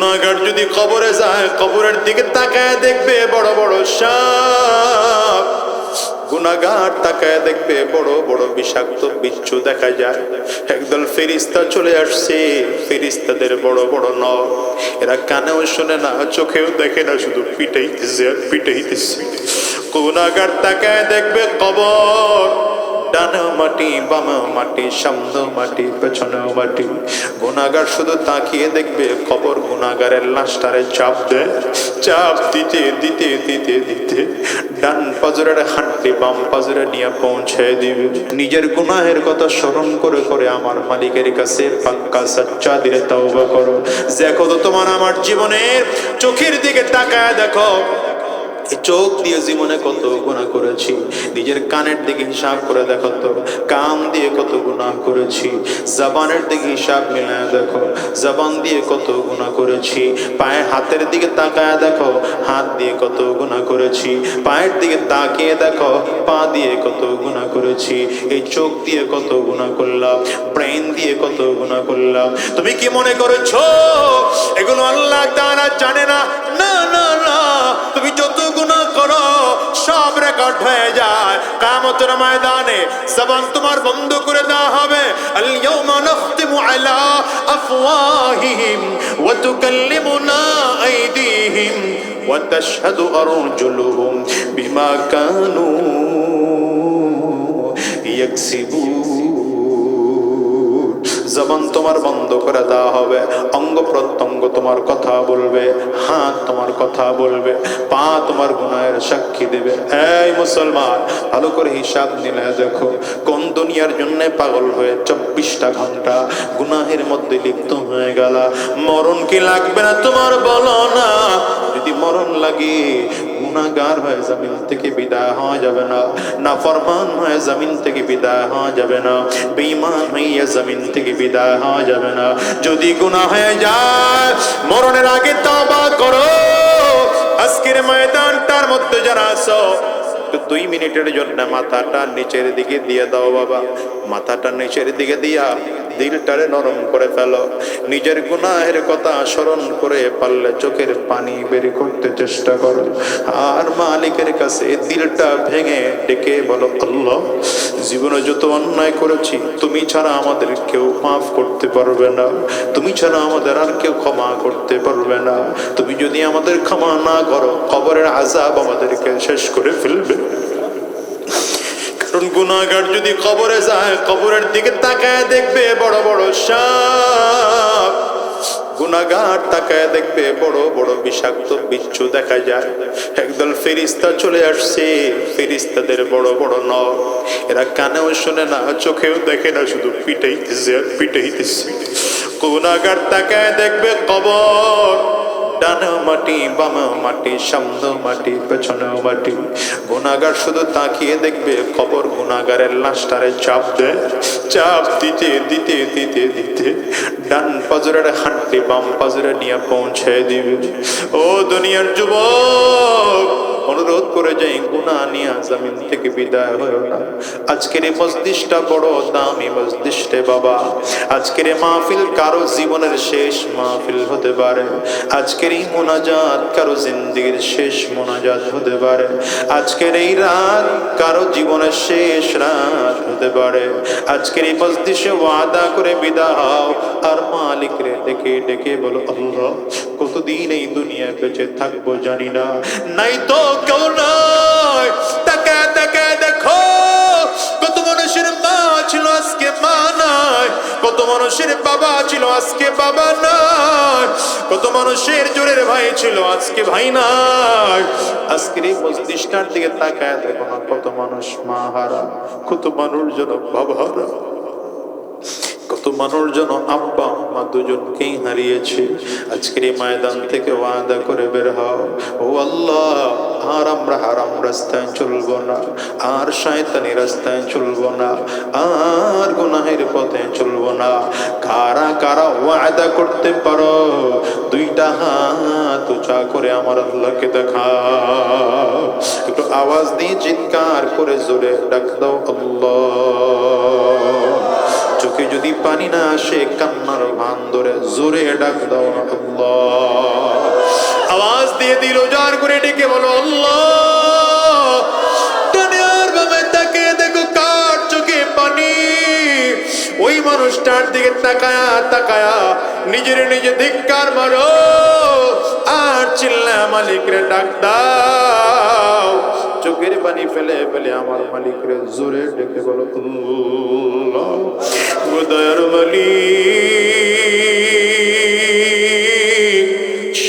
গুনাহগার যদি কবরে যায়, কবরের দিকে তাকায় দেখবে বড় বড় সাপ। গুনাহগার তাকায় দেখবে বড় বড় বিষাক্ত বিচ্ছু দেখা যায়। একদল ফেরেশতা চলে আসছে, ফেরেশতাদের বড় বড় নখ। এরা কানেও শোনে না, চোখেও দেখে না, শুধু পিটাইতেছে আর পিটাইতেছে। গুনাহগার তাকায় দেখবে কবর, ডানে মাটি, বামে মাটি, সামনে মাটি, পেছনেও মাটি। গুনাহগার শুধু তাকিয়ে দেখবে কবর গুনাহগারের লাশটারে চাপ দেয়। চাপ দিতে দিতে দিতে দিতে ডান পাজরের হাঁটতে বাম পাজরে নিয়ে পৌঁছে দিবে। নিজের গুনাহের কথা স্মরণ করে করে আমার মালিকের কাছে পাক্কা সচ্চা দিলে তওবা করো। দেখো তো তোমার আমার জীবনের চোখের দিকে তাকায় দেখো, এই চোখ দিয়ে জীবনে কত গুনাহ করেছি। নিজের কানের দিকে হিসাব করে দেখো তো, কান দিয়ে কত গুনাহ করেছি। জবানের দিকে হিসাব মিলায় দেখো, জবান দিয়ে কত গুনাহ করেছি। পায়ে হাতের দিকে তাকায় দেখো, হাত দিয়ে কত গুনাহ করেছি। পায়ের দিকে তাকিয়ে দেখো, পা দিয়ে কত গুনাহ করেছি। এই চোখ দিয়ে কত গুনাহ করলাম, ব্রেন দিয়ে কত গুনাহ করলাম। তুমি কি মনে করেছো এগুলো আল্লাহ তাআলা জানে না? না না না, তুমি যত গুনাহ করো সব রেকর্ড হয়ে যায়। কিয়ামতের ময়দানে জবান তোমার বন্ধ করে দেওয়া হবে। আল ইয়াউমা নাখতিমু আলা আফওয়াহিহিম ওয়া তুকাল্লিমুনা আইদিহিম ওয়া তাশহাদু আরজুলুহুম বিমা কানু ইয়াকসিবুন। জবান তোমার বন্ধ করে দেওয়া হবে, অঙ্গ প্রত্যঙ্গ তোমার কথা বলবে, হাত তোমার কথা বলবে, পা তোমার গুনাহের সাক্ষী দেবে। এই মুসলমান, ভালো করে হিসাব নিলে দেখো কোন দুনিয়ার জন্য পাগল হয়ে 24টা ঘন্টা গুনাহের মধ্যে লিপ্ত হয়ে গেল। মরণ কি লাগবে না তোমার বলো না? যদি মরণ লাগে, গুনাহগার হয়ে জমিন থেকে বিদায় হওয়া যাবে না, নাফরমান হয়ে জমিন থেকে বিদায় হওয়া যাবে না, বেঈমান হয়ে জমিন থেকে বিদায় হওয়া যাবে না। যদি গুনাহ হয়ে যায়, মরণের আগে তওবা করো। আজকের ময়দানটার মধ্যে যারা আছো, 2 মিনিটের জন্য মাথাটা নিচের দিকে দিয়ে দাও বাবা। মাথাটা নিচের দিকে দিয়া দিলটারে নরম করে ফেলো। নিজের গুনাহের কথা স্মরণ করে পারলে চোখের পানি বের করতে চেষ্টা করো। আর মালিকের কাছে দিলটা ভেঙে ডেকে বলো, আল্লাহ, জীবনে যত অন্যায় করেছি তুমি ছাড়া আমাদের কেউ মাফ করতে পারবে না, তুমি ছাড়া আমাদের আর কেউ ক্ষমা করতে পারবে না। তুমি যদি আমাদের ক্ষমা না করো, কবরের আযাব আমাদেরকে শেষ করে ফেলবে। কারণ গুনাহগার যদি কবরে যায়, কবরের দিকে তাকায় দেখবে বড় বড় সাপ। গুনাহগার তাকায় দেখবে বড় বড় বিষাক্ত বিচ্ছু দেখা যায়। একদল ফেরেশতা চলে আসছে, ফেরেশতাদের বড় বড় নখ। এরা কানেও শোনে না, চোখেও দেখে না, শুধু পিটাইতেছে আর পিটাইতেছে। গুনাহগার তাকায় দেখবে কবর, ডানে মাটি, বামে মাটি, সামনে মাটি, পেছনেও মাটি। গুনাহগার শুধু তাকিয়ে দেখবে কবর গুনাহগারের লাশটারে চাপ দেয়। চাপ দিতে দিতে দিতে দিতে ডান পাজরের হাঁটতে বাম পাজরে নিয়ে পৌঁছে দিবে। ও দুনিয়ার যুবক, অনুরোধ করে যাই, গুনাহ নিয়ে জমিন থেকে বিদায় হও না। আজকের এই মজলিসটা বড় দামি মজলিস রে বাবা। আজকের এই মাহফিল কারো জীবনের শেষ মাহফিল হতে পারে। আজকের এই মোনাজাত কারো জিন্দেগির শেষ মোনাজাত হতে পারে। আজকের এই রাত কারো জীবনের শেষ রাত হতে পারে। আজকের এই মজলিসে ওয়াদা করে বিদায় হও আর মালিক রে ডেকে ডেকে বলো, আল্লাহ, কতদিন এই দুনিয়ায় বেঁচে থাকবো জানি না, নাই তো কেউ নাই। তাকায় তাকায় দেখো, কত মানুষের মা ছিল আজকে মা নাই, কত মানুষের বাবা ছিল আজকে বাবা নাই, কত মানুষের জোরের ভাই ছিল আজকে ভাই নাই। আজকের এই মজলিসটার দিকে তাকায় দেখো না, কত মানুষ মা হারা, কত মানুষ যেন বাবা হারা, কত মানুষ যেন আব্বা আম্মা দুজনকেই হারিয়েছে। আজকের এই ময়দান থেকে ওয়াদা করে বের হও, ও আল্লাহ, আর আমরা হারাম রাস্তায় চলবো না, আর শয়তানি রাস্তায় চলবো না, আর গুনাহের পথে চলবো না। কারা কারা ওয়াদা করতে পারো? 2টা হাত উঁচা করে আমার আল্লাহকে দেখাও। একটু আওয়াজ দিয়ে চিৎকার করে জোরে ডাক দাও, আল্লাহ। চোখে যদি পানি না আসে, কান্নার ভান ধরে জোরে ডাক দাও, আল্লাহ। জোরে ডেকে বলো আল্লাহ। ডানে আর বামে তাকিয়ে দেখো কার চোখে পানি। ওই মানুষটার দিকে তাকায়া তাকায়া নিজের নিজে ধিক্কার মারো আর চিল্লা মালিকরে ডাক দাও। চোখের পানি ফেলে ফেলে আমার মালিকরে জোরে ডেকে বলো আল্লাহ। ও দয়ার মালিক,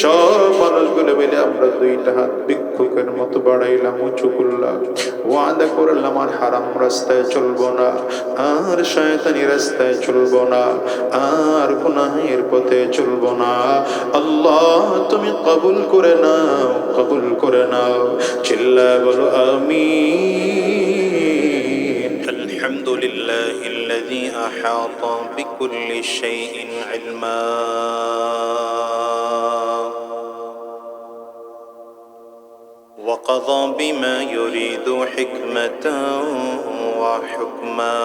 সব মানুষগুলো মিলে আমরা দুইটা হাত ভিক্ষুকের মতো বাড়াইলাম, উঁচু করলাম, ওয়াদা করলাম আর হারাম রাস্তায় চলবো না, আর শয়তানি রাস্তায় চলবো না, আর গুনাহের পথে চলবো না। আল্লাহ তুমি কবুল করে নাও, কবুল করে নাও। চিল্লা বলো আমিন। আলহামদুলিল্লাহিল্লাযী আহাতা বিকুল্লি শাইইন ইলমা وقضى بما يريد حكمة وحكما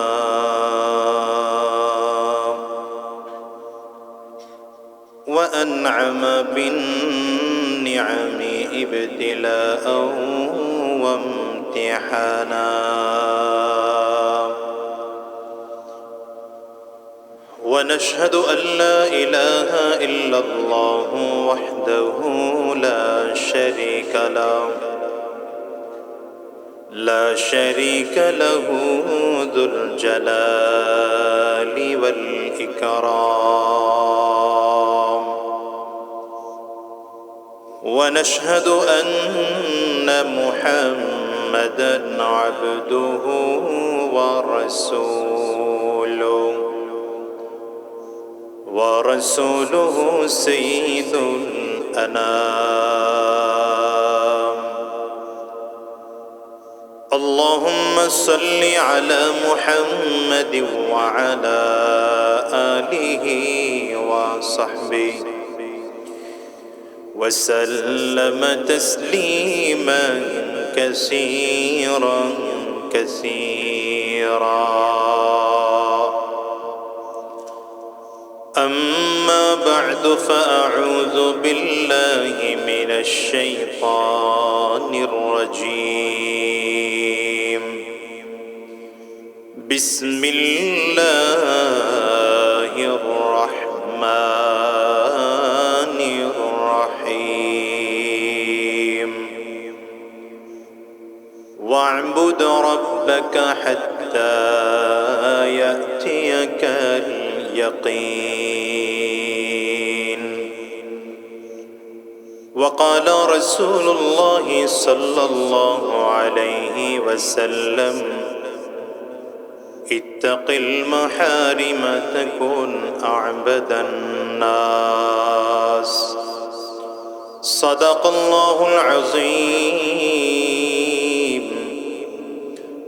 وأنعم بالنعم ابتلاء وامتحانا ونشهد أن لا إله إلا الله وحده لا شريك له ذو الجلال والإكرام ونشهد أن محمدًا عبده ورسوله سيد الأنام اللهم صل على محمد وعلى آله وصحبه وسلم تسليما كثيرا كثيرا أما بعد فأعوذ بالله من الشيطان الرجيم بسم الله الرحمن الرحيم واعبد ربك حتى يأتيك اليقين وقال رسول الله صلى الله عليه وسلم اتق المحارم تكن أعبد الناس صدق الله العظيم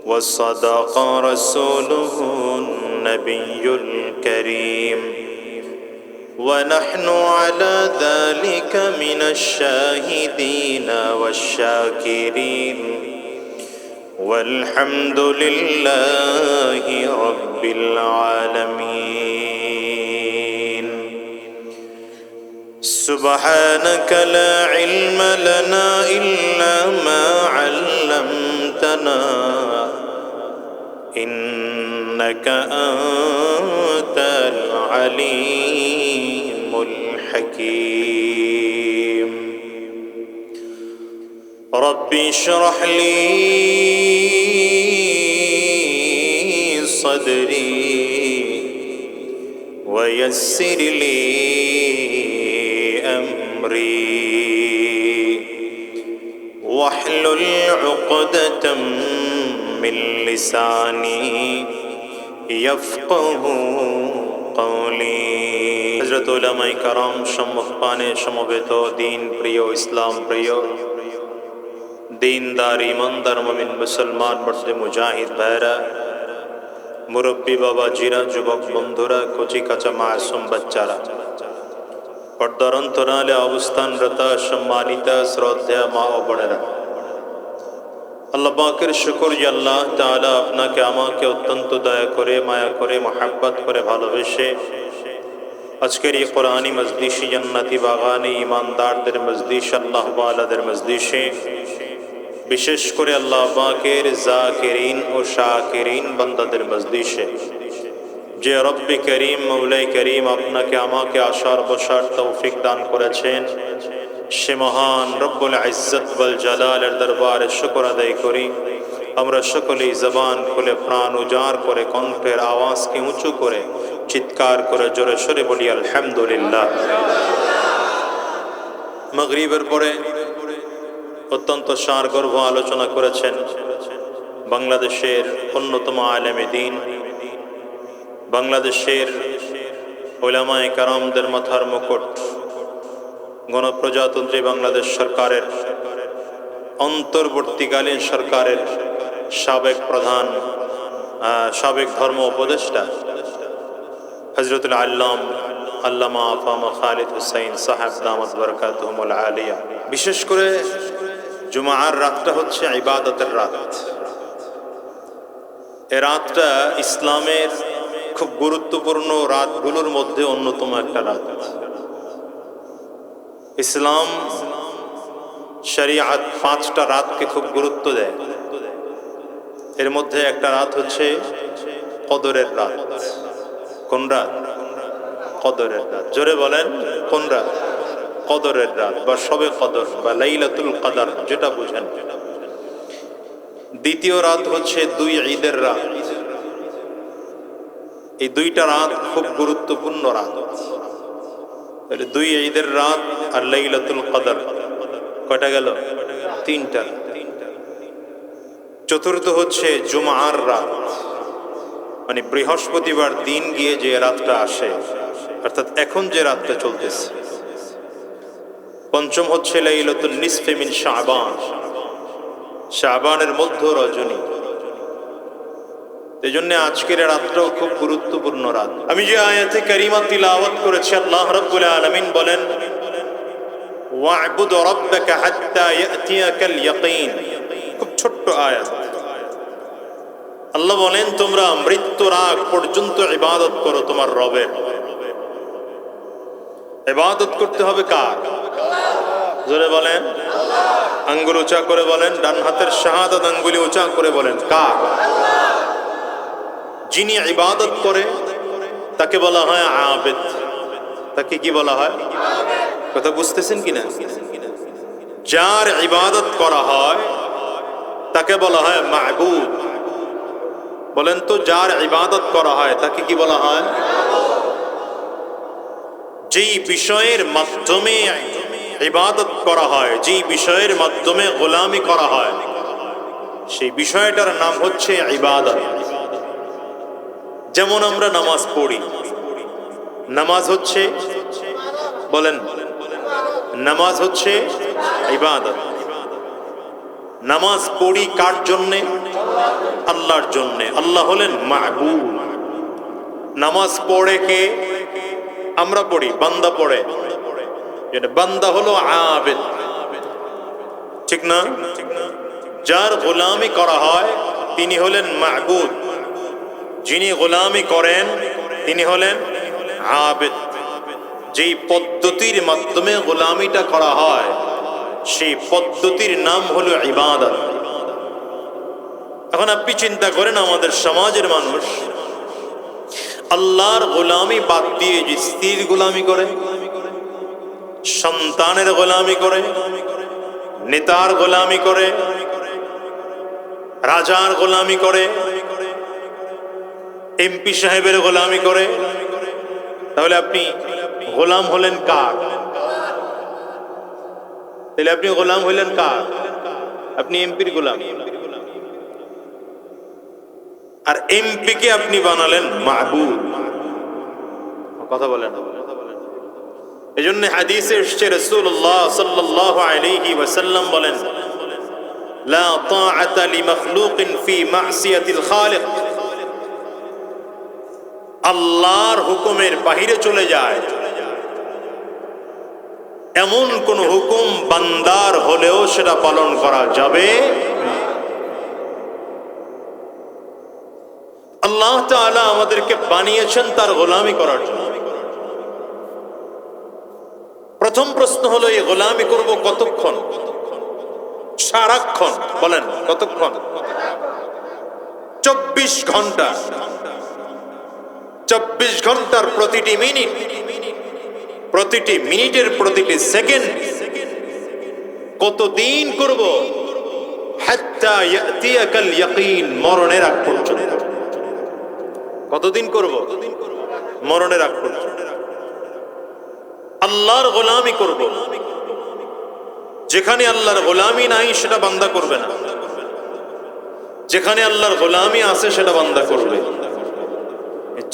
وصدق رسوله النبي الكريم ونحن على ذلك من الشاهدين والشاكرين والحمد لله رب العالمين سبحانك لا علم لنا إلا ما علمتنا إنك أنت العليم الحكيم ربي اشرح لي صدري ويسر لي أمري واحلل عقدة من لساني يفقه قولي হযরত উলামায়ে کرام সম্মুখপানে সমবেত দিন প্রিয় ইসলাম প্রিয় দিনদার ইমানদার মুমিন মুসলমান মর্দে মুজাহিদ ভাইরা মুরব্বী বাবাজিরা যুবক বন্ধুরা কচি কাঁচা মাসুম বাচ্চারা পর্দার অন্তরালে অবস্থানরত সম্মানিত শ্রদ্ধেয় মা ও বোনেরা আল্লাহ পাকের শুকর যে আল্লাহ তাআলা আপনাকে আমাকে অত্যন্ত দয়া করে মায়া করে মহব্বত করে ভালোবেসে আজকের এই কোরআনী মজলিসে জান্নাতি বাগানে ইমানদারদের মজলিস আল্লাহ ওয়ালাদের মজলিসে বিশেষ করে আল্লাহ পাকের জাকিরিন ও শাকিরিন বান্দাদের মজলিসে যে রব্বে করিম মৌলাই করিম আপনাকে আমাকে আসার বসার তৌফিক দান করেছেন সে মহান রব্বুল ইজ্জত ওয়াল জালালের দরবারে শুকর আদায় করি। আমরা সকলেই জবান খুলে প্রাণ উজাড় করে কণ্ঠের আওয়াজকে উঁচু করে চিৎকার করে জোরে সরে বলি আলহামদুলিল্লাহ। মাগরিবের পরে অত্যন্ত সারগর্ভ আলোচনা করেছেন বাংলাদেশের অন্যতম আলেমে দ্বীন, বাংলাদেশের উলামায়ে কেরামদের মাথার মুকুট, গণপ্রজাতন্ত্রী বাংলাদেশ সরকারের অন্তর্বর্তীকালীন সরকারের সাবেক প্রধান সাবেক ধর্ম উপদেষ্টা হযরতুল আল্লামা আফামা খালিদ হুসাইন সাহেব দামাত বরকাতুহুমুল আলিয়া। বিশেষ করে জুমার রাতটা হচ্ছে ইবাদতের রাত। এ রাতটা ইসলামের খুব গুরুত্বপূর্ণ রাতগুলোর মধ্যে অন্যতম একটা রাত। ইসলাম শরিয়াত 5টা রাতকে খুব গুরুত্ব দেয়। এর মধ্যে একটা রাত হচ্ছে কদরের রাত। কোন রাত? কদরের রাত। জোরে বলেন কোন রাত? কদরের রাত বা শবে কদর বা লাইলাতুল কদর, যেটা বুঝেন। দ্বিতীয় রাত হচ্ছে 2 ঈদের রাত। এই 2টা রাত খুব গুরুত্বপূর্ণ রাত। 2 ঈদের রাত আর লাইলাতুল কদর, কয়টা গেল? 3টা। চতুর্থ হচ্ছে জুমার রাত, মানে বৃহস্পতিবার দিন গিয়ে যে রাতটা আসে, অর্থাৎ এখন যে রাতটা চলতেছে। পঞ্চম হচ্ছে লাইলাতুল নিসফে মিন শাবান, শাবানের মধ্য রজনী। এজন্য আজকের রাতটাও খুব গুরুত্বপূর্ণ রাত। আমি যে আয়াতে কারিমা তিলাওয়াত করেছি, আল্লাহ রাব্বুল আলামিন বলেন ওয়া'বুদ রাব্বাকা হাত্তা ইয়াতিয়াকাল ইয়াকিন। খুব ছোট্ট আয়াত। আল্লাহ বলেন তোমরা মৃত্যুর আগ পর্যন্ত ইবাদত করো তোমার রবের। ইবাদত করতে হবে কার? জোরে বলেন, আঙ্গুল উঁচা করে বলেন, ডান হাতের শাহাদাত আঙ্গুলি উঁচা করে বলেন কার? যিনি ইবাদত করে তাকে বলা হয় আবেদ। তাকে কি বলা হয়? কথা বুঝতেছেন কিনা? যার ইবাদত করা হয় তাকে বলা হয় মা'বুদ। বলেন তো, যার ইবাদত করা হয় তাকে কি বলা হয়? যেই বিষয়ের মাধ্যমে ইবাদত করা হয়, যেই বিষয়ের মাধ্যমে গোলামি করা হয়, সেই বিষয়টার নাম হচ্ছে ইবাদত। যেমন আমরা নামাজ পড়ি, নামাজ হচ্ছে, বলেন, নামাজ হচ্ছে ইবাদত। নামাজ পড়ি কার জন্যে? আল্লাহর জন্যে। আল্লাহ হলেন মা'বুদ। নামাজ পড়ে কে? আমরা পড়ি, বান্দা পড়ে। বান্দা হলো আবেদ, ঠিক না? যার গোলামি করা হয় তিনি হলেন মা'বুদ। যিনি গোলামি করেন তিনি হলেন আবেদ। যেই পদ্ধতির মাধ্যমে গোলামিটা করা হয় সেই পদ্ধতির নাম হলো ইবাদত। এখন আপনি চিন্তা করেন, আমাদের সমাজের মানুষ আল্লাহর গোলামি বাদ দিয়ে যে স্ত্রীর গোলামি করে, সন্তানের গোলামি করে, নেতার গোলামি করে, রাজার গোলামি করে, এমপি সাহেবের গোলামি করে, তাহলে আপনি গোলাম হলেন কার? তাহলে আপনি গোলাম হইলেন কার? আপনি এমপির গোলাম। আর এমপি কে আপনি বানালেন মা'বুদ। কথা বলেন। এজন্য হাদিসে এসেছে, রাসূলুল্লাহ সাল্লাল্লাহু আলাইহি ওয়াসাল্লাম বলেন, লা তাআতা লিমাখলুকিন ফি মা'সিয়াতিল খালিক। আল্লাহর হুকুমের বাহিরে চলে যায় এমন কোন হুকুম বান্দার হলেও সেটা পালন করা যাবে না। আল্লাহ তাআলা আমাদেরকে বানিয়েছেন তার গোলামি করার জন্য। প্রথম প্রশ্ন হলো, এই গোলামি করব কতক্ষণ? সারাক্ষণ। বলেন কতক্ষণ? 24 ঘন্টা। 24 ঘন্টার প্রতিটি মিনিট, প্রতিটি মিনিটের প্রতিটি সেকেন্ড কতদিন করব? হাত্তা ইয়াতিয়াকাল ইয়াকিন, মরণের আগ পর্যন্ত। কতদিন করব? মরণের আগ পর্যন্ত। আল্লাহর গোলামি করব। যেখানে আল্লাহর গোলামি নাই সেটা বান্দা করবে না, যেখানে আল্লাহর গোলামি আছে সেটা বান্দা করবে।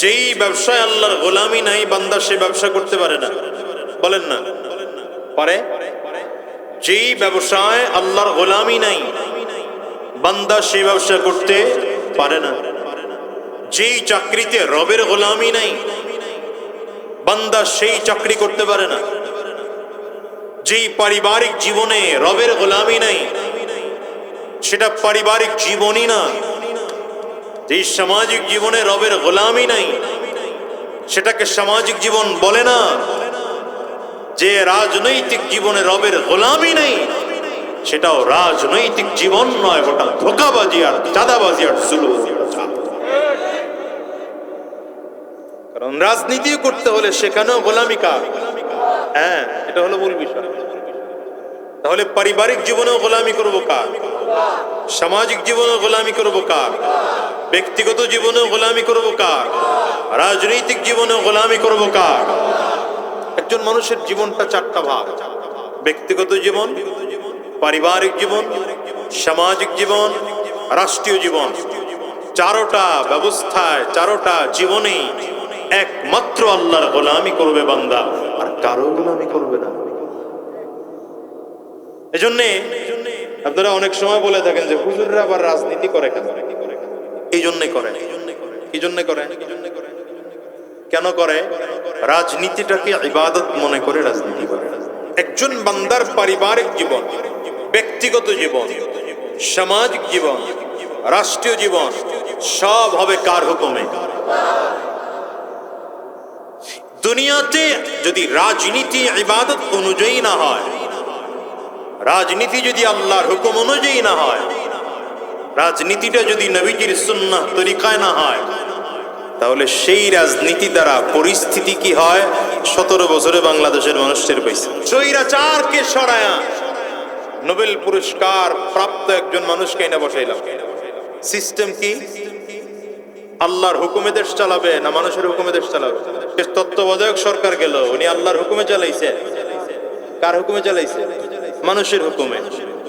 যেই ব্যবসায় আল্লাহর গোলামি নাই, বান্দা সে ব্যবসা করতে পারে না। বলেন না পারে? যেই ব্যবসায় আল্লাহর গোলামি নাই, বান্দা সেই ব্যবসা করতে পারে না। যেই চাকরিতে রবের গোলামি নাই, বান্দা সেই চাকরি করতে পারে না। যেই পারিবারিক জীবনে রবের গোলামি নাই, সেটা পারিবারিক জীবনই না। যেই সামাজিক জীবনে রবের গোলামি নাই, সেটাকে সামাজিক জীবন বলে না। যে রাজনৈতিক জীবনে রবের গোলামি নাই, সেটাও রাজনৈতিক জীবন নয়, ওটা ধোঁকাবাজি আর চাঁদাবাজি আর জুলুম। কারণ রাজনীতি করতে হলে সেখানেও গোলামি কার? হ্যাঁ, এটা হলো মূল বিষয়। তাহলে পারিবারিক জীবনেও গোলামি করব কার? সামাজিক জীবনেও গোলামি করব কার? ব্যক্তিগত জীবনেও গোলামি করব কার? রাজনৈতিক জীবনেও গোলামি করব কার? একজন মানুষের জীবনটা 4টা ভাগ: ব্যক্তিগত জীবন, পারিবারিক জীবন, সামাজিক জীবন, রাষ্ট্রীয় জীবন। 4টা ব্যবস্থায়, 4টা জীবনেই একমাত্র আল্লাহর গোলামি করবে বান্দা, আর কারো গোলামি করবে না। এজন্য আপনারা অনেক সময় বলে থাকেন যে হুজুররা আবার রাজনীতি করে কেন? এই জন্যই করে। এই জন্য করে। কেন করে? রাজনীতিটাকে ইবাদত মনে করে রাজনীতি করে। একজন বান্দার পারিবারিক জীবন, ব্যক্তিগত জীবন, সামাজিক জীবন, রাষ্ট্রীয় জীবন সব হবে কার হুকুমে? দুনিয়াতে যদি রাজনীতি ইবাদত অনুযায়ী না হয়, রাজনীতি যদি আল্লাহর হুকুম অনুযায়ী না হয়, রাজনীতিটা যদি নবীজির সুন্নাহ তরিকায় না হয়, তাহলে সেই রাজনীতি দ্বারা পরিস্থিতি কি হয় 17 বছরে বাংলাদেশের মানুষের পাইছে। স্বৈরাচারকে সরায়া নোবেল পুরস্কার প্রাপ্ত একজন মানুষকে এনে বসাইলাম। সিস্টেম কি? আল্লাহর হুকুমে দেশ চালাবে না মানুষের হুকুমে দেশ চালাবে? তত্ত্বাবধায়ক সরকার গেল, উনি আল্লাহর হুকুমে চালাইছে। কার হুকুমে চালাইছে? মানুষের হুকুমে।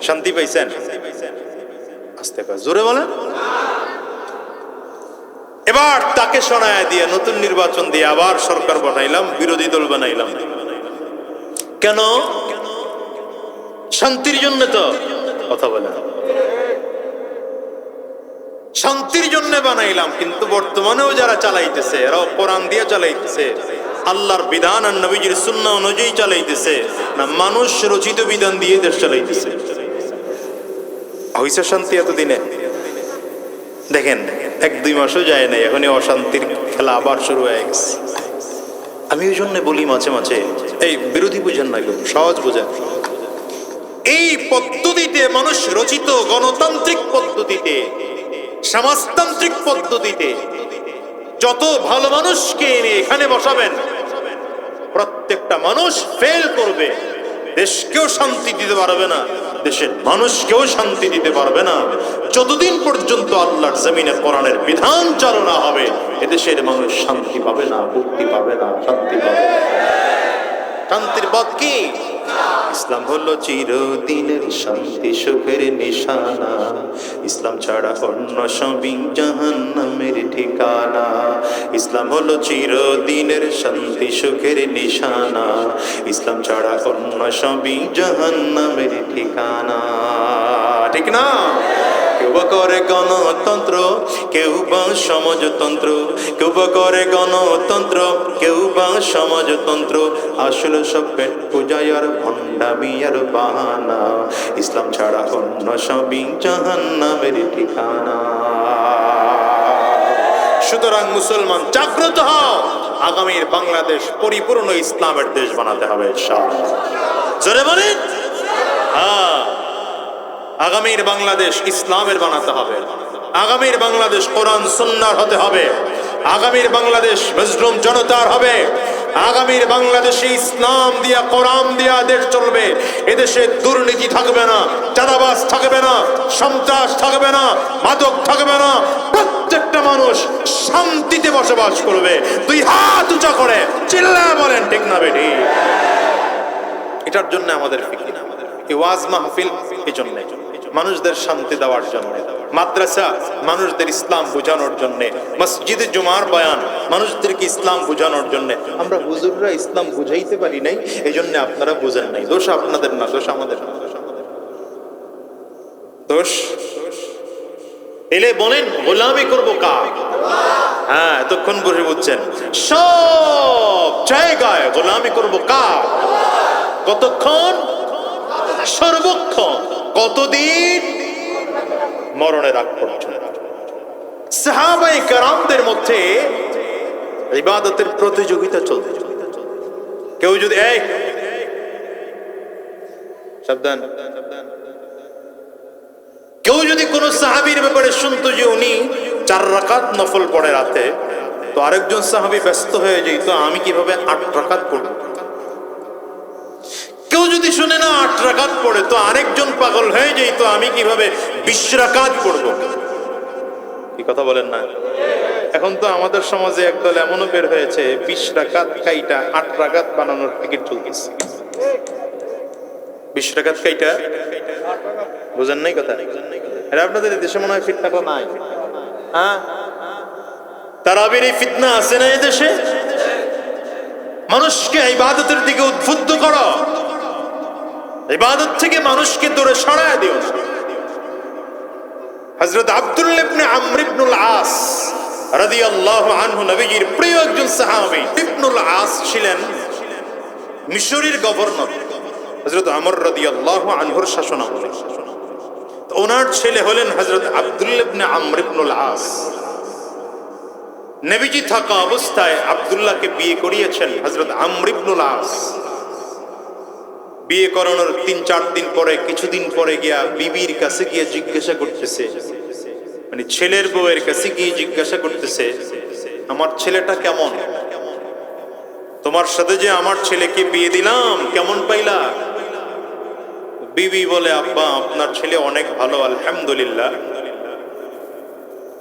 শান্তি পাইছেন? আস্তে করে জোরে বলেন। এবার তাকে সরায়া দিয়ে নতুন নির্বাচন দিয়ে আবার সরকার বানাইলাম, বিরোধী দল বানাইলাম। কেন? শান্তির জন্য তো। কথা বলেন। শান্তির জন্য বানাইলাম, কিন্তু বর্তমানেও যারা চালাইতেছে এরাও কোরআন দিয়ে চালাইতেছে, আল্লাহর বিধান আর নবীজির সুন্নাহ অনুযায়ী চালাইতেছে, না মানুষ রচিত বিধান দিয়ে দেশ চালাইতেছে? হইছে শান্তি এতদিনে? দেখেন 1-2 মাসও যায় নাই, এখনই অশান্তির খেলা আবার শুরু হয়ে গেছে। আমি ওই জন্য বলি মাঝে মাঝে, এই বিরোধী বুঝেন না, সহজ বুঝেন। এই পদ্ধতিতে, মানুষ রচিত গণতান্ত্রিক পদ্ধতিতে, সমাজতান্ত্রিক পদ্ধতিতে যত ভালো মানুষকে এনে এখানে বসাবেন, প্রত্যেকটা মানুষ ফেল করবে। দেশকেও শান্তি দিতে পারবে না, দেশের মানুষকেও শান্তি দিতে পারবে না। যতদিন পর্যন্ত আল্লাহর জমিনে কোরআনের বিধান চালু না হবে, এদেশের মানুষ শান্তি পাবে না, মুক্তি পাবে না, শান্তি পাবে না। শান্তির পথ কি? ইসলাম হলো চিরদিনের শান্তি সুখের নিশানা, ইসলাম ছাড়া অন্য সবই জাহান্নামের ঠিকানা। ইসলাম হলো চিরদিনের শান্তি সুখের নিশানা, ইসলাম ছাড়া অন্য সবই জাহান্নামের ঠিকানা। ঠিক না? কেউ বা করে গণতন্ত্র, কেউ বা সমাজতন্ত্র, কেউ বা করে গণতন্ত্র, কেউ বা সমাজতন্ত্র, আসলে সব পেট পূজায় আর ভণ্ডামি আর বাহানা, ইসলাম ছাড়া অন্য সবই জাহান্নামের ঠিকানা। সুতরাং মুসলমান জাগ্রত হও, আগামীর বাংলাদেশ পরিপূর্ণ ইসলামের দেশ বানাতে হবে ইনশাআল্লাহ। জোরে বলেন। হ্যাঁ, আগামীর বাংলাদেশ ইসলামের বানাতে হবে, আগামীর বাংলাদেশ কোরআন সুন্নাহর হতে হবে, আগামীর বাংলাদেশ মজলুম জনতার হবে, আগামীর বাংলাদেশে ইসলাম দিয়া কোরআন দিয়া দেশ চলবে। এদেশে দুর্নীতি থাকবে না, চাঁদাবাজ থাকবে না, সন্ত্রাস থাকবে না, মাদক থাকবে না। প্রত্যেকটা মানুষ শান্তিতে বসবাস করবে। দুই হাত উঁচা করে চিল্লায় বলেন ঠিক না বেঠি? এটার জন্য আমাদের ফিকির, এই ওয়াজ মাহফিল এই জন্য মানুষদের শান্তি দেওয়ার জন্য, মাদ্রাসা মানুষদের ইসলাম বোঝানোর জন্য, মসজিদে জুমার বয়ান মানুষদেরকে ইসলাম বোঝানোর জন্য। আমরা হুজুররা ইসলাম বুঝাইতে পারি নাই, এই জন্য আপনারা বুঝেন নাই। দোষ আপনাদের না, দোষ আমাদের না, দোষ। এলে বলেন গোলামি করবো কার? হ্যাঁ, এতক্ষণ বসে বুঝছেন, সব জায়গায় গোলামি করবো কার? কতক্ষণ? সর্বক্ষণ। কতদিন? মরণের আগ পর্যন্ত। সাহাবায়ে কেরামদের মধ্যে ইবাদতের প্রতিযোগিতা চলতে, কেউ যদি সাবধান, কেউ যদি কোন সাহাবীর ব্যাপারে শুনতো যে উনি 4 রাকাত নফল পড়ে রাতে, তো আরেকজন সাহাবী ব্যস্ত হয়ে যেত আমি কিভাবে 8 রাকাত পড়ব। কেউ যদি শুনে না 8 রাকাত পড়ে, তো আরেকজন পাগল হয়ে যেত আমি কিভাবে 20 রাকাত পড়ব। কি কথা বলেন না? এখন তো আমাদের সমাজে একদল এমনও বের হয়েছে 20 রাকাত কাইটা 8 রাকাত বানানোর টিকিট চলতেছে। 20 রাকাত কাইটা, বুঝেন নাই কথা? এটা আপনাদের দেশে মনে হয় ফিতনাটা নাই। হ্যাঁ, তারাবির এই ফিতনা আছে না এদেশে? মানুষকে ইবাদতের দিকে উদ্বুদ্ধ করো, ইবাদত থেকে মানুষকে দূরে সরায় দিও। হযরত আব্দুল্লাহ ইবনে আমর ইবনুল আস রাদিয়াল্লাহু আনহু নবীজির প্রিয় একজন সাহাবী। ইবনুল আস ছিলেন মিশরের গভর্নর হযরত আমর রাদিয়াল্লাহু আনহুর শাসনামলে। ওনার ছেলে হলেন হযরত আব্দুল্লাহ ইবনে আমর ইবনুল আস। নবীজি থাকা অবস্থায় আব্দুল্লাহকে বিয়ে করিয়েছেন হযরত আমর ইবনুল আস। বিয়ে করানোর 3-4 দিন পরে, কিছুদিন পরে গিয়া বিবির কাছে গিয়ে জিজ্ঞাসা করতেছে, মানে ছেলের বউয়ের কাছে গিয়ে জিজ্ঞাসা করতেছে, আমার ছেলেটা কেমন? তোমার সাথে যে আমার ছেলেকে বিয়ে দিলাম, কেমন পাইলা? বিবি বলে, আব্বা আপনার ছেলে অনেক ভালো, আলহামদুলিল্লাহ।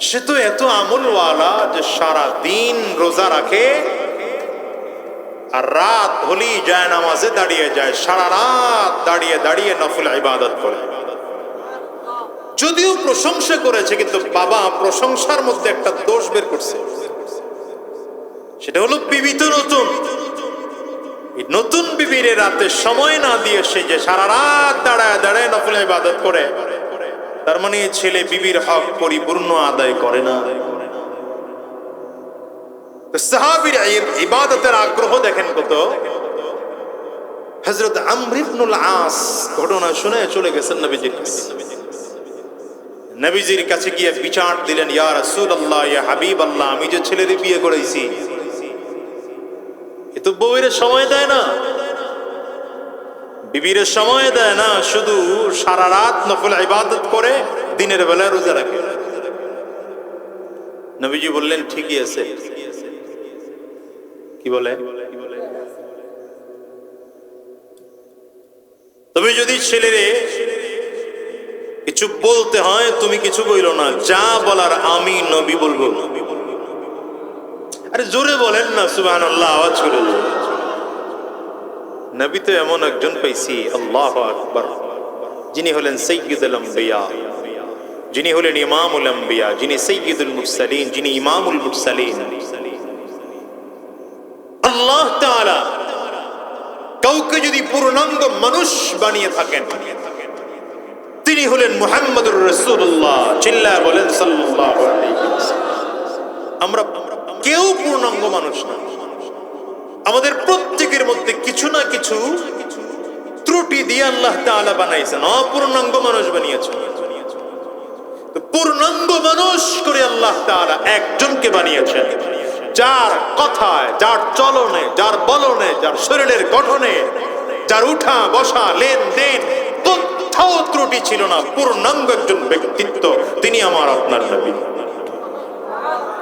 সে তো এত আমলওয়ালা যে সারা দিন রোজা রাখে, আর রাত হলেই যায় নামাজে দাঁড়িয়ে যায়, সারা রাত দাঁড়িয়ে দাঁড়িয়ে নফল ইবাদত করে। যদিও প্রশংসা করেছে, কিন্তু বাবা প্রশংসার মধ্যে একটা দোষ বের করছে। সেটা হলো বিবি তো নতুন, নতুন বিবির রাতে সময় না দিয়ে সে যে সারা রাত দাঁড়ায় দাঁড়ায় নফল ইবাদত করে, তার মানে ছেলে বিবির হক পরিপূর্ণ আদায় করে না। সাহাবীর ইবাদতের আগ্রহ দেখেন কত। হযরত আমর ইবনুল আস ঘটনা শুনে চলে গেছেন নবীজির কাছে। নবীজির কাছে গিয়ে বিচার দিলেন, ইয়া রাসূলুল্লাহ, ইয়া হাবিবাল্লাহ, আমি যে ছেলের বিয়ে করেছি, এ তো বউয়ের সময় দেয় না, বিবির সময় দেয় না, শুধু সারা রাত নফল ইবাদত করে, দিনের বেলা রোজা রাখে। নবীজি বললেন, ঠিকই আছে। কি বলে? তবে যদি ছেলেরে কিছু বলতে হয়, তুমি কিছু বইলো না, যা বলার আমি নবী বলবো। আরে জোরে বলেন না সুবহানাল্লাহ, আওয়াজ করে। নবী তো এমন একজন পাইছি, আল্লাহু আকবার, যিনি হলেন সাইয়্যিদুল আম্বিয়া, যিনি হলেন ইমামুল আম্বিয়া, যিনি সাইয়্যিদুল মুরসালিন, যিনি ইমামুল মুরসালিন। আল্লাহ তাআলা কাউকে যদি পূর্ণাঙ্গ মানুষ বানিয়ে থাকেন, তিনি হলেন মুহাম্মদুর রাসূলুল্লাহ। চিল্লায় বলেন সাল্লাল্লাহু আলাইহি ওয়াসাল্লাম। আমরা কেউ পূর্ণাঙ্গ মানুষ না, আমাদের প্রত্যেকের মধ্যে কিছু না কিছু ত্রুটি দিয়ে আল্লাহ তাআলা বানাইছেন, অপূর্ণাঙ্গ মানুষ বানিয়েছেন। তো পূর্ণাঙ্গ মানুষ করে আল্লাহ তাআলা একজনকে বানিয়েছেন, যার কথায়, যার চলনে, যার বলনে, যার শরীরের গঠনে, যার উঠা বসা লেনদেন কোথাও ত্রুটি ছিল না, পূর্ণাঙ্গ একজন ব্যক্তিত্ব, তিনি আমার আপনার নবী।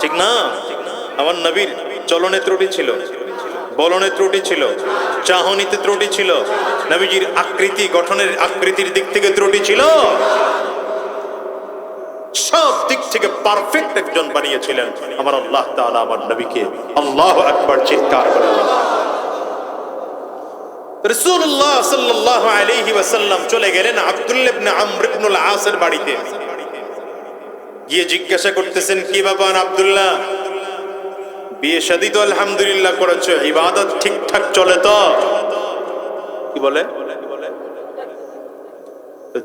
ঠিক না? আমার নবীর চলনে ত্রুটি ছিল, বলনে ত্রুটি ছিল, চাহনিতে ত্রুটি ছিল, নবীজির আকৃতি গঠনের আকৃতির দিক থেকে ত্রুটি ছিল, সব দিক থেকে পারফেক্ট একজন বানিয়েছিলেন আমার আল্লাহ তাআলা আমার নবীকে। আল্লাহু আকবার চিৎকার করে রাসূলুল্লাহ সাল্লাল্লাহু আলাইহি ওয়াসাল্লাম চলে গেলেন আব্দুল্লাহ ইবনে আমর ইবনুল আসের বাড়িতে। গিয়ে জিজ্ঞাসা করতেছেন, কি বাবা আব্দুল্লাহ, বিয়ে শাদী তো আলহামদুলিল্লাহ করেছো, ইবাদত ঠিকঠাক চলে তো? কি বলে?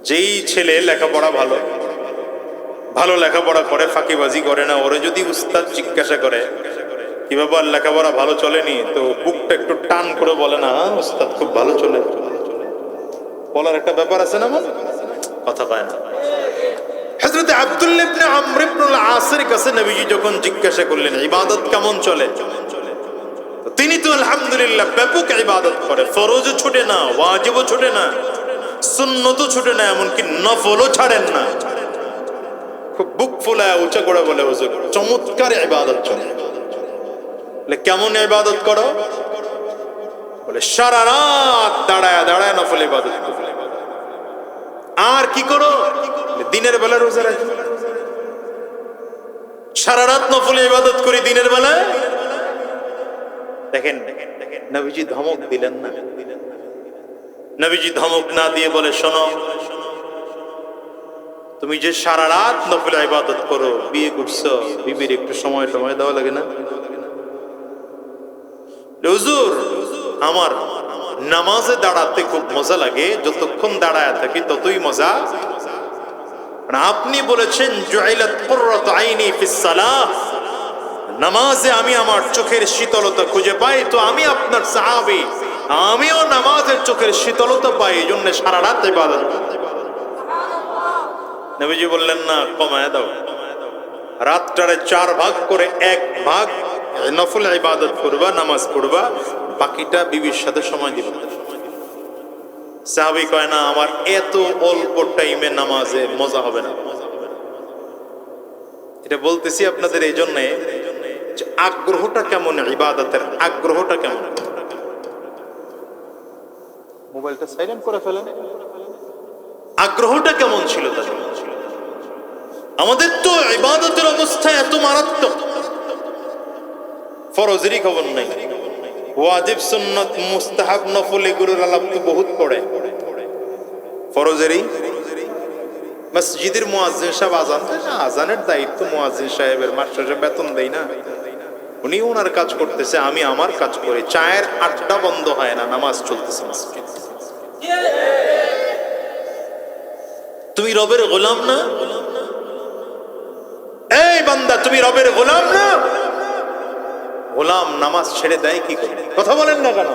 যেই ছেলে লেখাপড়া ভালো ভালো লেখাপড়া করে, ফাঁকিবাজি করে না, ওরে যদি উস্তাদ জিজ্ঞাসা করে কি বাবা লেখাপড়া ভালো চলেনি, তো বুকটা একটু টান করে বলে না উস্তাদ খুব ভালো চলে, বলার একটা ব্যাপার আছে না, আমার কথা পায় না। হযরত আব্দুল্লাহ ইবনে আমর ইবনুল আসের কাছে নবীজি যখন জিজ্ঞাসা করলেন ইবাদত কেমন চলে, তিনি তো আলহামদুলিল্লাহ ব্যাপক ইবাদত করে, ফরজও ছুটে না, ওয়াজিবও ছুটে না, সুন্নতও ছুটে না, এমনকি নফলও ছাড়েন না। খুব বুক ফুলায় উঁচা করে বলে, হুজুর চমৎকার ইবাদত চলে। বলে কেমন ইবাদত করো? বলে সারা রাত দাঁড়ায় দাঁড়ায় নফল ইবাদত করো। আর কি করো? দিনের বেলা রোজা রাখি। সারা রাত নফল ইবাদত করি দিনের বেলায়। দেখেন নবীজি ধমক দিলেন না। নবীজি ধমক না দিয়ে বলে, শোনো, তুমি যে সারা রাত নফল ইবাদত করো, বিয়ে করছো, বিবির একটু সময় দেওয়া লাগে না? হুজুর আমার নামাজে দাঁড়াতে খুব মজা লাগে, যতক্ষণ দাঁড়ায় থাকি ততই মজা। আপনি বলেছেন জুইলাত কুররাতু আইনি ফিস সালাহ, নামাজে আমি আমার চোখের শীতলতা খুঁজে পাই, তো আমি আপনার সাহাবী, আমিও নামাজের চোখের শীতলতা পাই, এই জন্য সারা রাত ইবাদত করি। নবীজি বললেন না, কমায় দাও, রাতটারে 4 ভাগ করে 1 ভাগ নফল ইবাদত করবা, নামাজ পড়বা, বাকিটা বিবির সাথে সময় দিবা। সাহাবী কয় না, আমার এত অল্প টাইমে নামাজে মজা হবে না। এটা বলতেছি আপনাদের এই জন্য যে আগ্রহটা কেমন, ইবাদতের আগ্রহটা কেমন। মোবাইলটা সাইলেন্ট করে ফেলেন। আগ্রহটা কেমন ছিল তাদের? আমাদের তো ইবাদতের অবস্থা এত মারাত্মক, ফরজেরই খবর নাই, ওয়াজিব সুন্নাত মুস্তাহাব নফল এগুলোর আলাপ তো বহুত পড়ে, ফরজেরই মসজিদের মুয়াজ্জিন সাহেব আজান দেয় না, আজানের দায়িত্ব মুয়াজ্জিন সাহেবের, মাস্টার সাহেব বেতন দেয় না, উনি ওনার কাজ করতেছে, আমি আমার কাজ করি, চায়ের আড্ডা বন্ধ হয় না, নামাজ চলতেছে মসজিদ। তুমি রবের গোলাম না? এই বান্দা, তুমি রবের গোলাম না? গোলাম নামাজ ছেড়ে দেয় কি করে? কথা বলেন না কেন?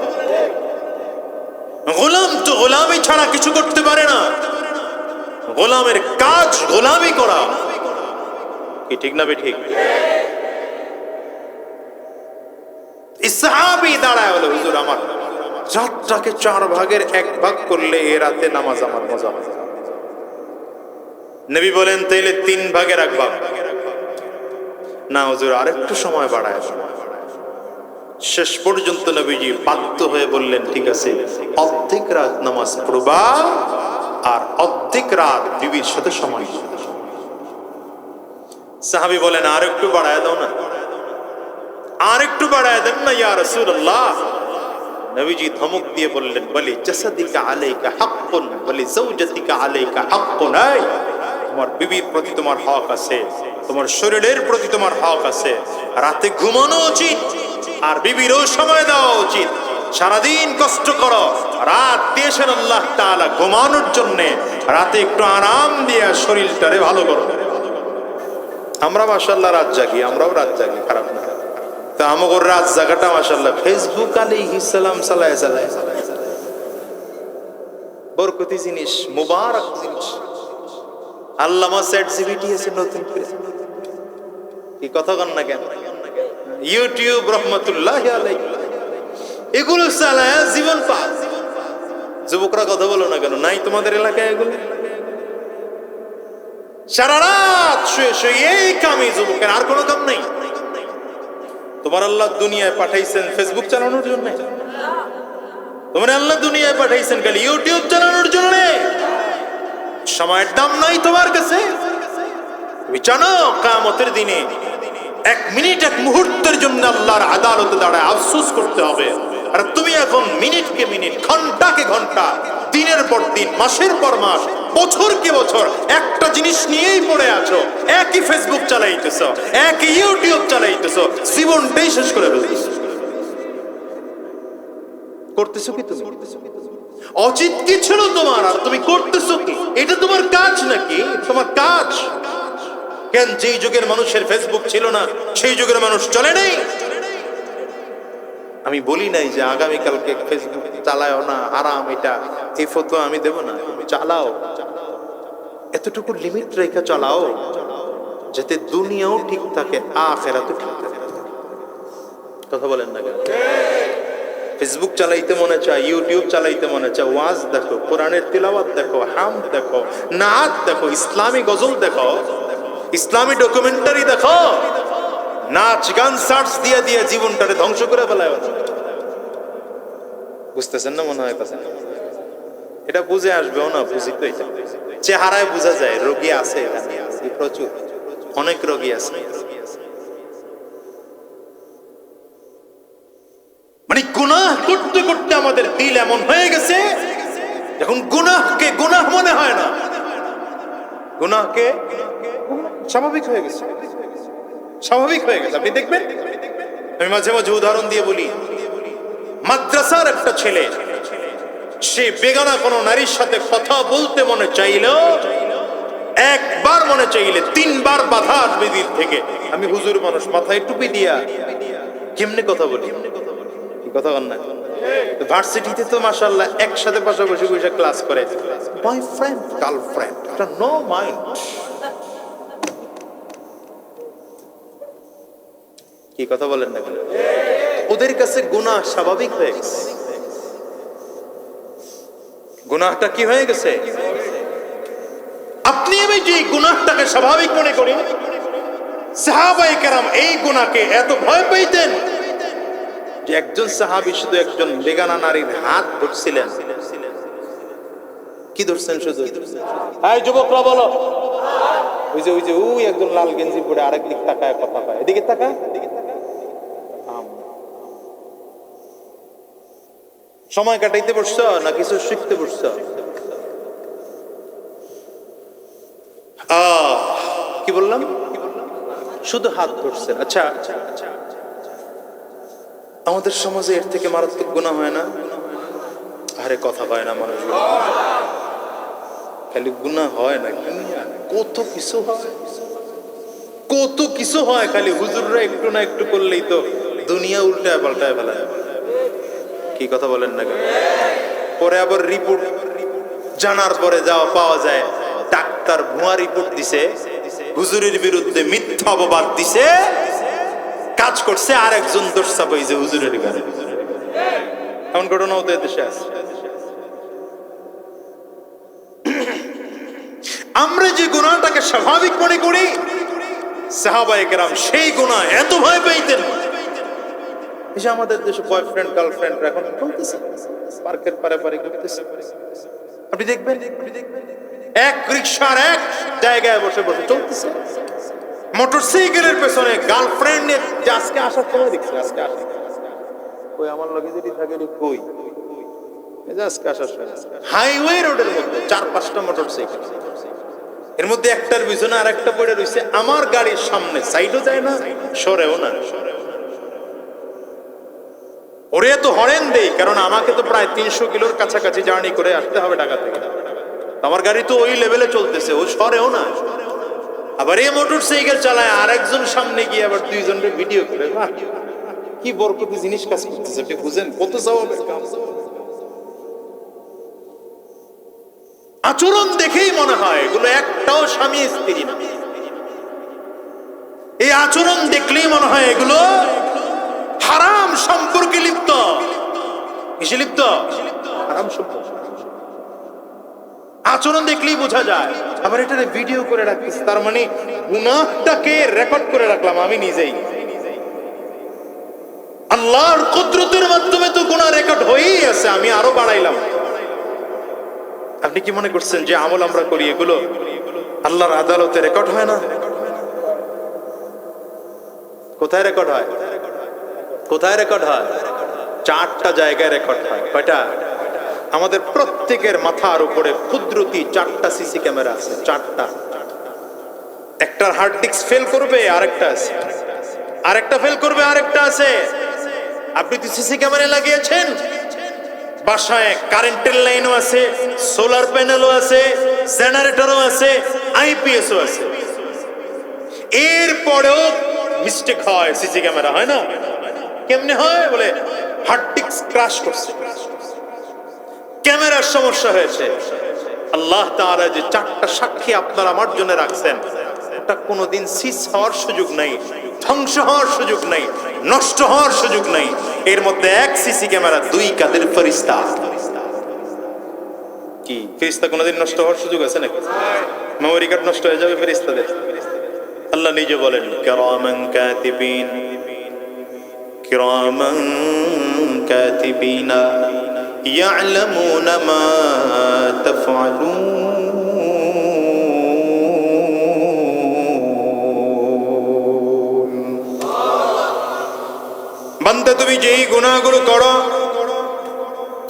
গোলাম তো গোলামি ছাড়া কিছু করতে পারে না। গোলামের কাজ গোলামি করা, কি ঠিক না? ঠিক। সাহাবী দাঁড়ায় বলে, হুজুর আমার রাতটাকে 4 ভাগের 1 ভাগ করলে এ রাতে নামাজ আমার মজা হয়। নবী বলেন, তাইলে 3 ভাগের 1 ভাগ। না হুজুর, আরেকটু সময় বাড়ায়। শেষ পর্যন্ত নবীজি বাধ্য হয়ে বললেন, ঠিক আছে, অর্ধেক রাত নামাজ পড়বা আর অর্ধেক রাত বিবির সাথে সময় দিবা। সাহাবী বলেন, আর একটু বাড়ায় দাও না, আর একটু বাড়ায় দেন না ইয়া রাসূলুল্লাহ। নবীজি ধমক দিয়ে বললেন, বলি জাসাদিকা আলাইকা হাক্কুন বলি যাওজাতিকা আলাইকা হাক্কুন। তোমার বিবির প্রতি তোমার হক আছে, তোমার শরীরের প্রতি তোমার হক আছে। রাতে ঘুমানো উচিত আর বিবিরও সময় দেওয়া উচিত। সারাদিন কষ্ট করো, রাত দিয়েছেন আল্লাহ তাআলা ঘুমানোর জন্য, রাতে একটু আরাম দিয়ে শরীরটারে ভালো করো। আমরা মাশাআল্লাহ রাত জাগি, আমরাও রাত জাগি, খারাপ না। তা আমগর রাত জাগাটা মাশাআল্লাহ ফেসবুক আলাইহিস সালাম চালায় বরকতি জিনিস, মুবারক জিনিস। আল্লামা সেট জিবিটি আছে নতুন করে, এই কথা কন না কেন? ইউটিউব রহমাতুল্লাহি আলাইহি, এগুলো চালায় জীবন পায়। যুবকরা কথা বলো না কেন? নাই তোমাদের এলাকায় এগুলো? সারা রাত শুয়ে শুয়ে এই কামই যুবকের, আর কোনো কাম নাই। তোমার আল্লাহ দুনিয়ায় পাঠাইছেন ফেসবুক চালানোর জন্য? তোমার আল্লাহ দুনিয়ায় পাঠাইছেন খালি ইউটিউব চালানোর জন্য? সময়ের দাম নাই তোমার কাছে? তুমি জানো কিয়ামতের দিনে এক মিনিট, এক মুহূর্তের জন্য আল্লাহর আদালতে দাঁড়ায় আফসোস করতে হবে। আর তুমি এখন মিনিটকে মিনিট, ঘন্টাকে ঘন্টা, দিনের পর দিন, মাসের পর মাস, বছরকে বছর একটা জিনিস নিয়েই পড়ে আছো। একই ফেসবুক চালাইতেছো, একই ইউটিউব চালাইতেছো, জীবনটাই শেষ করে ফেলতেছো। করতেছো কি তুমি? অচিত কি ছিল তোমার, আর তুমি করতেছো কি? এটা তোমার কাজ নাকি? তোমার কাজ কেন? যেই যুগের মানুষের ফেসবুক ছিল না, সেই যুগের মানুষ চলে নাই। আমি বলি নাই যে আগামীকালকে ফেসবুক চালাও না, হারাম, এটা এই ফতোয়া আমি দেব না। তুমি চালাও, এতটুকু লিমিট রেখে চালাও যাতে দুনিয়াও ঠিক থাকে, আখিরাতও ঠিক থাকে। কথা বলেন না কেন? ফেসবুক চালাইতে মনে চায়, ইউটিউব চালাইতে মনে চায়, ওয়াজ দেখো, কোরআনের তিলাওয়াত দেখো, হামদ দেখো, নাত দেখো, ইসলামী গজল দেখো, ইসলামী ডকুমেন্টারি দেখো, নাচ গান সার্চ দিয়ে দিয়ে জীবনটারে ধ্বংস করে ফেলায়। বুঝতেছেন না মনে হয় কথা? এটা বুঝে আসবেও না, বুঝি তো চেহারায় বোঝা যায় রোগী আছে এখানে, প্রচুর, অনেক রোগী আছে। মানে গুনাহ করতে করতে আমাদের দিল এমন হয়ে গেছে এখন গুনাহকে গুনাহ মনে হয় না, গুনাহকে স্বাভাবিক হয়ে গেছে, স্বাভাবিক হয়ে গেছে। আপনি দেখবেন, আমি মাঝে মাঝে উদাহরণ দিয়ে বলি, মাদ্রাসার একটা ছেলে, সে বেগানা কোনো নারীর সাথে কথা বলতে মনে চাইলেও, একবার মনে চাইলে 3 বার বাধা আসবে দিল থেকে। আমি হুজুর মানুষ, মাথায় টুপি দিয়া কেমনে কথা বলি? কথা বল না। ভার্সিটিতে তো মাশাআল্লাহ একসাথে পাশাপাশি বসে ক্লাস করে, বয়ফ্রেন্ড গার্লফ্রেন্ড, এটা নো মাইন্ড। কি কথা বলেন না কেন? ওদের কাছে গুনাহ স্বাভাবিক হয়ে গেছে। গুনাহটা কি হয়ে গেছে? আপনি আমি যে গুনাহটাকে স্বাভাবিক মনে করি, সাহাবায়ে কেরাম এই গুনাহকে এত ভয় পেতেন যে একজন সাহাবী শুধু একজন বেগানা নারীর হাত ধরছিলেন। কি ধরছেন? শুধু এই যুবকরা বলো, ওই একজন লাল গেঞ্জি পরে আরেক দিক তাকায় কথা কয়, এদিকে তাকা, সময় কাটাইতে বসছ না কিছু শিখতে বসছ? কি বললাম? শুধু হাত ধরছেন। আচ্ছা, আমাদের সমাজে এর থেকে মারাত্মক গুনাহ হয় না? আরে কথা পায় না মানুষ, খালি গুনাহ হয় না, কত কিছু হয়, কত কিছু হয়। খালি হুজুররা একটু না একটু করলেই তো দুনিয়া উল্টায় পাল্টায় ফেলায়। কি কথা বলেন না কেন? পরে আবার রিপোর্ট জানার পরে যাওয়া পাওয়া যায় ডাক্তার ভুয়া রিপোর্ট দিছে, হুজুরের বিরুদ্ধে মিথ্যা অপবাদ দিছে, কাজ করছে আর একজন দোষ চাপাই যে হুজুরের গায়ে। এমন ঘটনাও তো দেশে আছে। আমরা যে গুনাহটাকে স্বাভাবিক মনে করি, সাহাবায়ে কেরাম সেই গুনাহ এত ভয় পাইতেন। এই যে আমাদের দেশে বয়ফ্রেন্ড গার্লফ্রেন্ড এখন চলতেছে, পার্কের পারে পারে ঘুরতেছে, আপনি দেখবেন এক রিকশার এক জায়গায় বসে বসে চলতেছে, মোটরসাইকেলের পেছনে গার্লফ্রেন্ড আজকে আসার সময় দেখছি, আজকে আসে কই আমার লগে যদি থাকে কই, আজকে আসার সময় হাইওয়ে রোডের মধ্যে 4-5টা মোটরসাইকেল, এর মধ্যে একটার পিছনে আর একটা পড়ে রয়েছে, আমার গাড়ির সামনে সাইডও যায় না, সরেও না। ওরে তো হরেন দেই, কারণ আমাকে তো প্রায় 300 কিলোর কাছাকাছি জার্নি করে আসতে হবে ঢাকা থেকে। আমার গাড়ি তো ওই লেভেলে চলতেছে, ও সরেও না। আবার এই মোটরসাইকেল চালায় আর একজন সামনে গিয়ে আবার 2 জনের ভিডিও করে। বাহ, কি বরকতি জিনিস কাজ করতেছে, আপনি বুঝেন কত স্বভাবের কাজ। আচরণ দেখেই মনে হয় এগুলো একটাও স্বামী স্ত্রী না। এই আচরণ দেখলেই মনে হয় এগুলো হারাম সম্পর্কে লিপ্ত। কিসে লিপ্ত? হারাম সম্পর্ক। আচরণ দেখলেই বোঝা যায়। আবার এটা ভিডিও করে রাখতেছে, তার মানে গুনাহটাকে রেকর্ড করে রাখলাম আমি নিজেই। আল্লাহর কুদরতের মাধ্যমে তো গুনাহ রেকর্ড হয়েই আছে, আমি আরো বাড়াইলাম। আপনি কি মনে করছেন যে আমল আমরা করি এগুলো আল্লাহর আদালতে রেকর্ড হয় না? কোথায় রেকর্ড হয়? কোথায় রেকর্ড হয়? 4টা জায়গায় রেকর্ড হয়। কয়টা? আমাদের প্রত্যেকের মাথার উপরে কুদরতি 4টা সিসি ক্যামেরা আছে। 4টা। একটার হার্ড ডিস্ক ফেল করবে, আরেকটা আছে। আরেকটা ফেল করবে, আরেকটা আছে। আপনি তো সিসি ক্যামেরা লাগিয়েছেন, বাসায় কারেন্টের লাইনও আছে, সোলার প্যানেলও আছে, জেনারেটরও আছে, আইপিএসও আছে। এরপরেও মিস্টেক হয়, সিসি ক্যামেরা হয় না। কেমনে হয়? বলে হার্ড ডিস্ক ক্র্যাশ করছে, ক্যামেরার সমস্যা হয়েছে। আল্লাহ তাআলা যে 4টা সাক্ষী আপনার আমার জন্য রাখছেন, ওটা কোনোদিন সিস হওয়ার সুযোগ নাই, ধ্বংস হওয়ার সুযোগ নাই, নষ্ট হওয়ার সুযোগ নাই। এর মধ্যে এক সিসি ক্যামেরা, 2 কাদের ফেরেশতা। কি ফেরেশতা কোনোদিন নষ্ট হওয়ার সুযোগ আছে নাকি? মেমোরি কার্ড নষ্ট হয়ে যাবে ফেরেশতাদের? আল্লাহ নিজে বলেন কিরামান কাতিবিন, কিরামান কাতিবিনা ইয়ালামুনা মা তাফআলুন। বান্দা তুমি যেই গুনাহগুলো করো,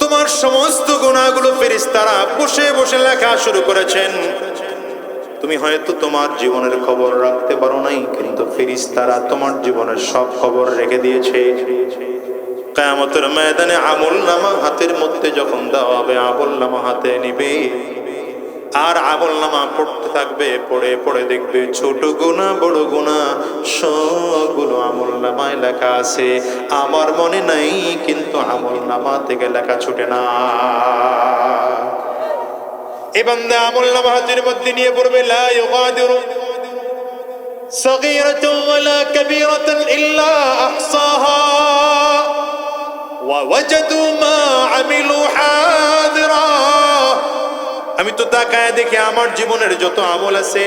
তোমার সমস্ত গুনাহগুলো ফেরেশতারা বসে বসে লেখা শুরু করেছেন। তুমি হয়তো তোমার জীবনের খবর রাখতে পারো নাই, কিন্তু ফেরেশতারা তোমার জীবনের সব খবর রেখে দিয়েছে। কিয়ামতের ময়দানে আমলনামা হাতের মধ্যে যখন দেওয়া হবে, আমলনামা হাতে নিবে আর আমলনামা পড়তে থাকবে। পড়ে পড়ে দেখবে ছোট গুনাহ বড় গুনাহ সবগুলো আমলনামায় লেখা আছে। আমার মনে নাই, কিন্তু আমলনামা থেকে লেখা ছুটে না। এই বান্দা আমলনামা হাতের মধ্যে নিয়ে পড়বে, লা ইউগাদিরু সাগীরাতান ওয়ালা কাবীরাতান ইল্লা আহসাহা ওয়া ওয়াজাদু মা আমিলু হাদিরা। আমি তো তাকায় দেখি আমার জীবনের যত আমল আছে,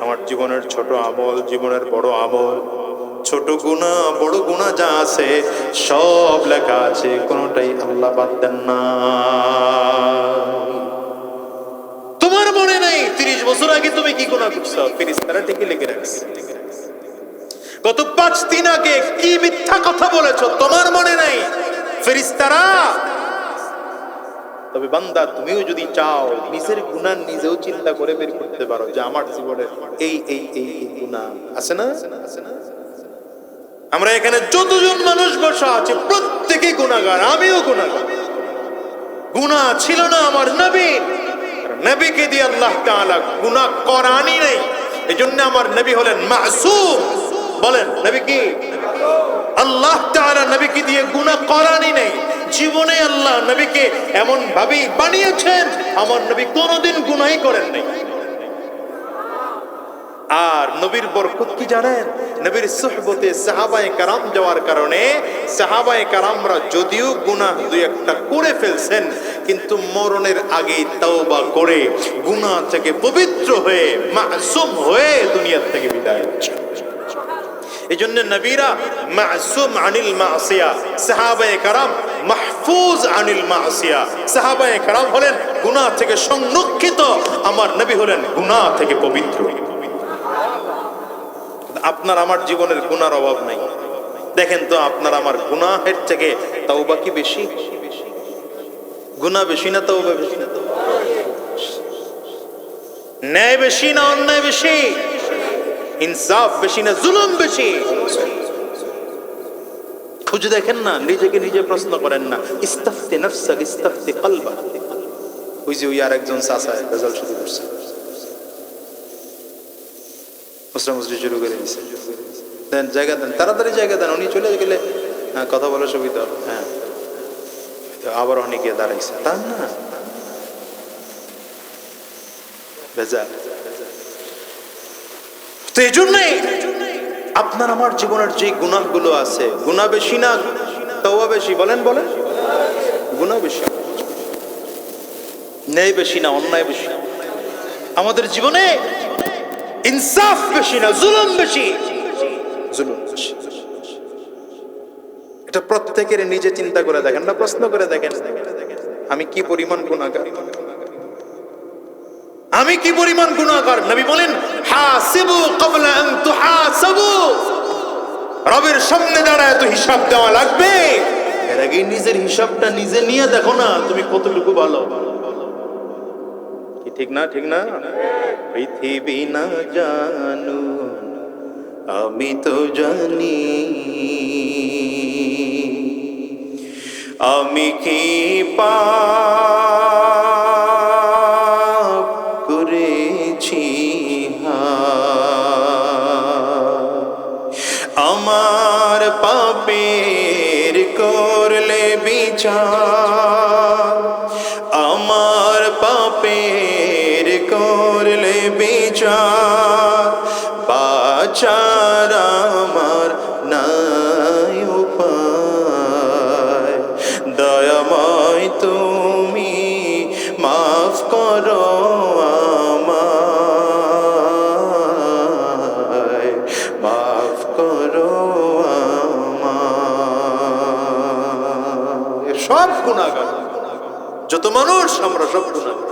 আমার জীবনের ছোট আমল, জীবনের বড় আমল, ছোট গুনাহ বড় গুনাহ যা আছে সব লেখা আছে, কোনটাই আল্লাহ বাদ দেন না। তোমার মনে নাই 30 বছর আগে তুমি কি গুনাহ করছো, ফেরেশতারা ঠিকই লিখে রাখছে। গত 5 দিন আগে কি মিথ্যা কথা বলেছো, তোমার মনে নাই, ফেরেশতারা। তবে বান্দা তুমিও যদি চাও, নিজের গুনাহ নিজেও চিন্তা করে বের করতে পারো যে আমার জীবনে এই এই এই গুনাহ আছে না। আমরা এখানে যতজন মানুষ বসা আছে প্রত্যেকেই গুনাহগার, আমিও গুনাহগার। গুনাহ ছিল না আমার নবীর, নবীকে দিয়ে আল্লাহ তাআলা গুনাহ করানি নাই। এজন্য আমার নবী হলেন মাসুম। বলেন নবী কি? আল্লাহ তাআলা নবীকে দিয়ে গুনাহ করানি নাই। জীবনে আল্লাহ নবীকে এমন ভাবেই বানিয়েছেন, আমার নবী কোনোদিন গুনাহই করেন নাই। আর নবীর বরকত কি জানেন? নবীর সুহবতে সাহাবায়ে কেরাম যাওয়ার কারণে সাহাবায়ে কেরামরা যদিও গুনাহ দুই একটা করে ফেলছেন, কিন্তু মরণের আগে তওবা করে গুনাহ থেকে পবিত্র হয়ে মাসুম হয়ে দুনিয়া থেকে বিদায় হচ্ছেন। এজন্য নবীরা মাসুম আনিল মাসিয়া, সাহাবায়ে কেরাম মাহফুজ আনিল মাসিয়া। সাহাবায়ে কেরাম হলেন গুনাহ থেকে সংরক্ষিত, আমার নবী হলেন গুনাহ থেকে পবিত্র। আপনার আমার জীবনের গুনার অভাব নাই। দেখেন তো আপনার আমার গুনাহের থেকে তওবা কি বেশি? গুনাহ বেশি না তওবা বেশি? ন্যায় বেশি না অন্যায় বেশি? ইনসাফ বেশি না জুলুম বেশি? খুঁজে দেখেন না, নিজেকে নিজে প্রশ্ন করেন না। ইস্তাফতি নাফসাক ইস্তাফতি কলবা। ওই যে ওই আরেকজন চাচা রেজাল্ট শুরু করছে, মুসরামুসরি শুরু করে দিচ্ছে। দেন জায়গা দেন, তাড়াতাড়ি জায়গা দেন, উনি চলে গেলে কথা বলার সুবিধা হবে। হ্যাঁ, আবার অনেক গিয়ে দাঁড়াইছে, তা না ভেজাল। তো এই জন্যই আপনার আমার জীবনের যে গুনাহগুলো আছে, গুনাহ বেশি না তওবা বেশি? বলেন বলেন, গুনাহ বেশি। ন্যায় বেশি না অন্যায় বেশি? আমাদের জীবনে ইনসাফ বেশি না জুলুম বেশি? জুলুম বেশি। এটা প্রত্যেকের নিজে চিন্তা করে দেখেন না, প্রশ্ন করে দেখেন, আমি কি পরিমাণ গুনাহগার, আমি কি পরিমাণ গুনাহগার। নবী বলেন হাসিবু ক্বাবলা আন তুহাসাবু, রবের সামনে দাঁড়ায় তো হিসাব দেওয়া লাগবে, এর আগে নিজের হিসাবটা নিজে নিয়ে দেখো না তুমি কতটুকু ভালো। কি ঠিক না? ঠিক না? পৃথিবী না জানু আমি তো জানি, আমি কি পাপ করেছি, আমার পাপের করলে বিচার, আমার পাপের করলে বিচার, বাঁচার আমার নাই উপায়, দয়াময় তুমি মাফ করো আমায়, মাফ করো আমায়। সব গুনাহগার, যত মানুষ আমরা সব গুনাহগার।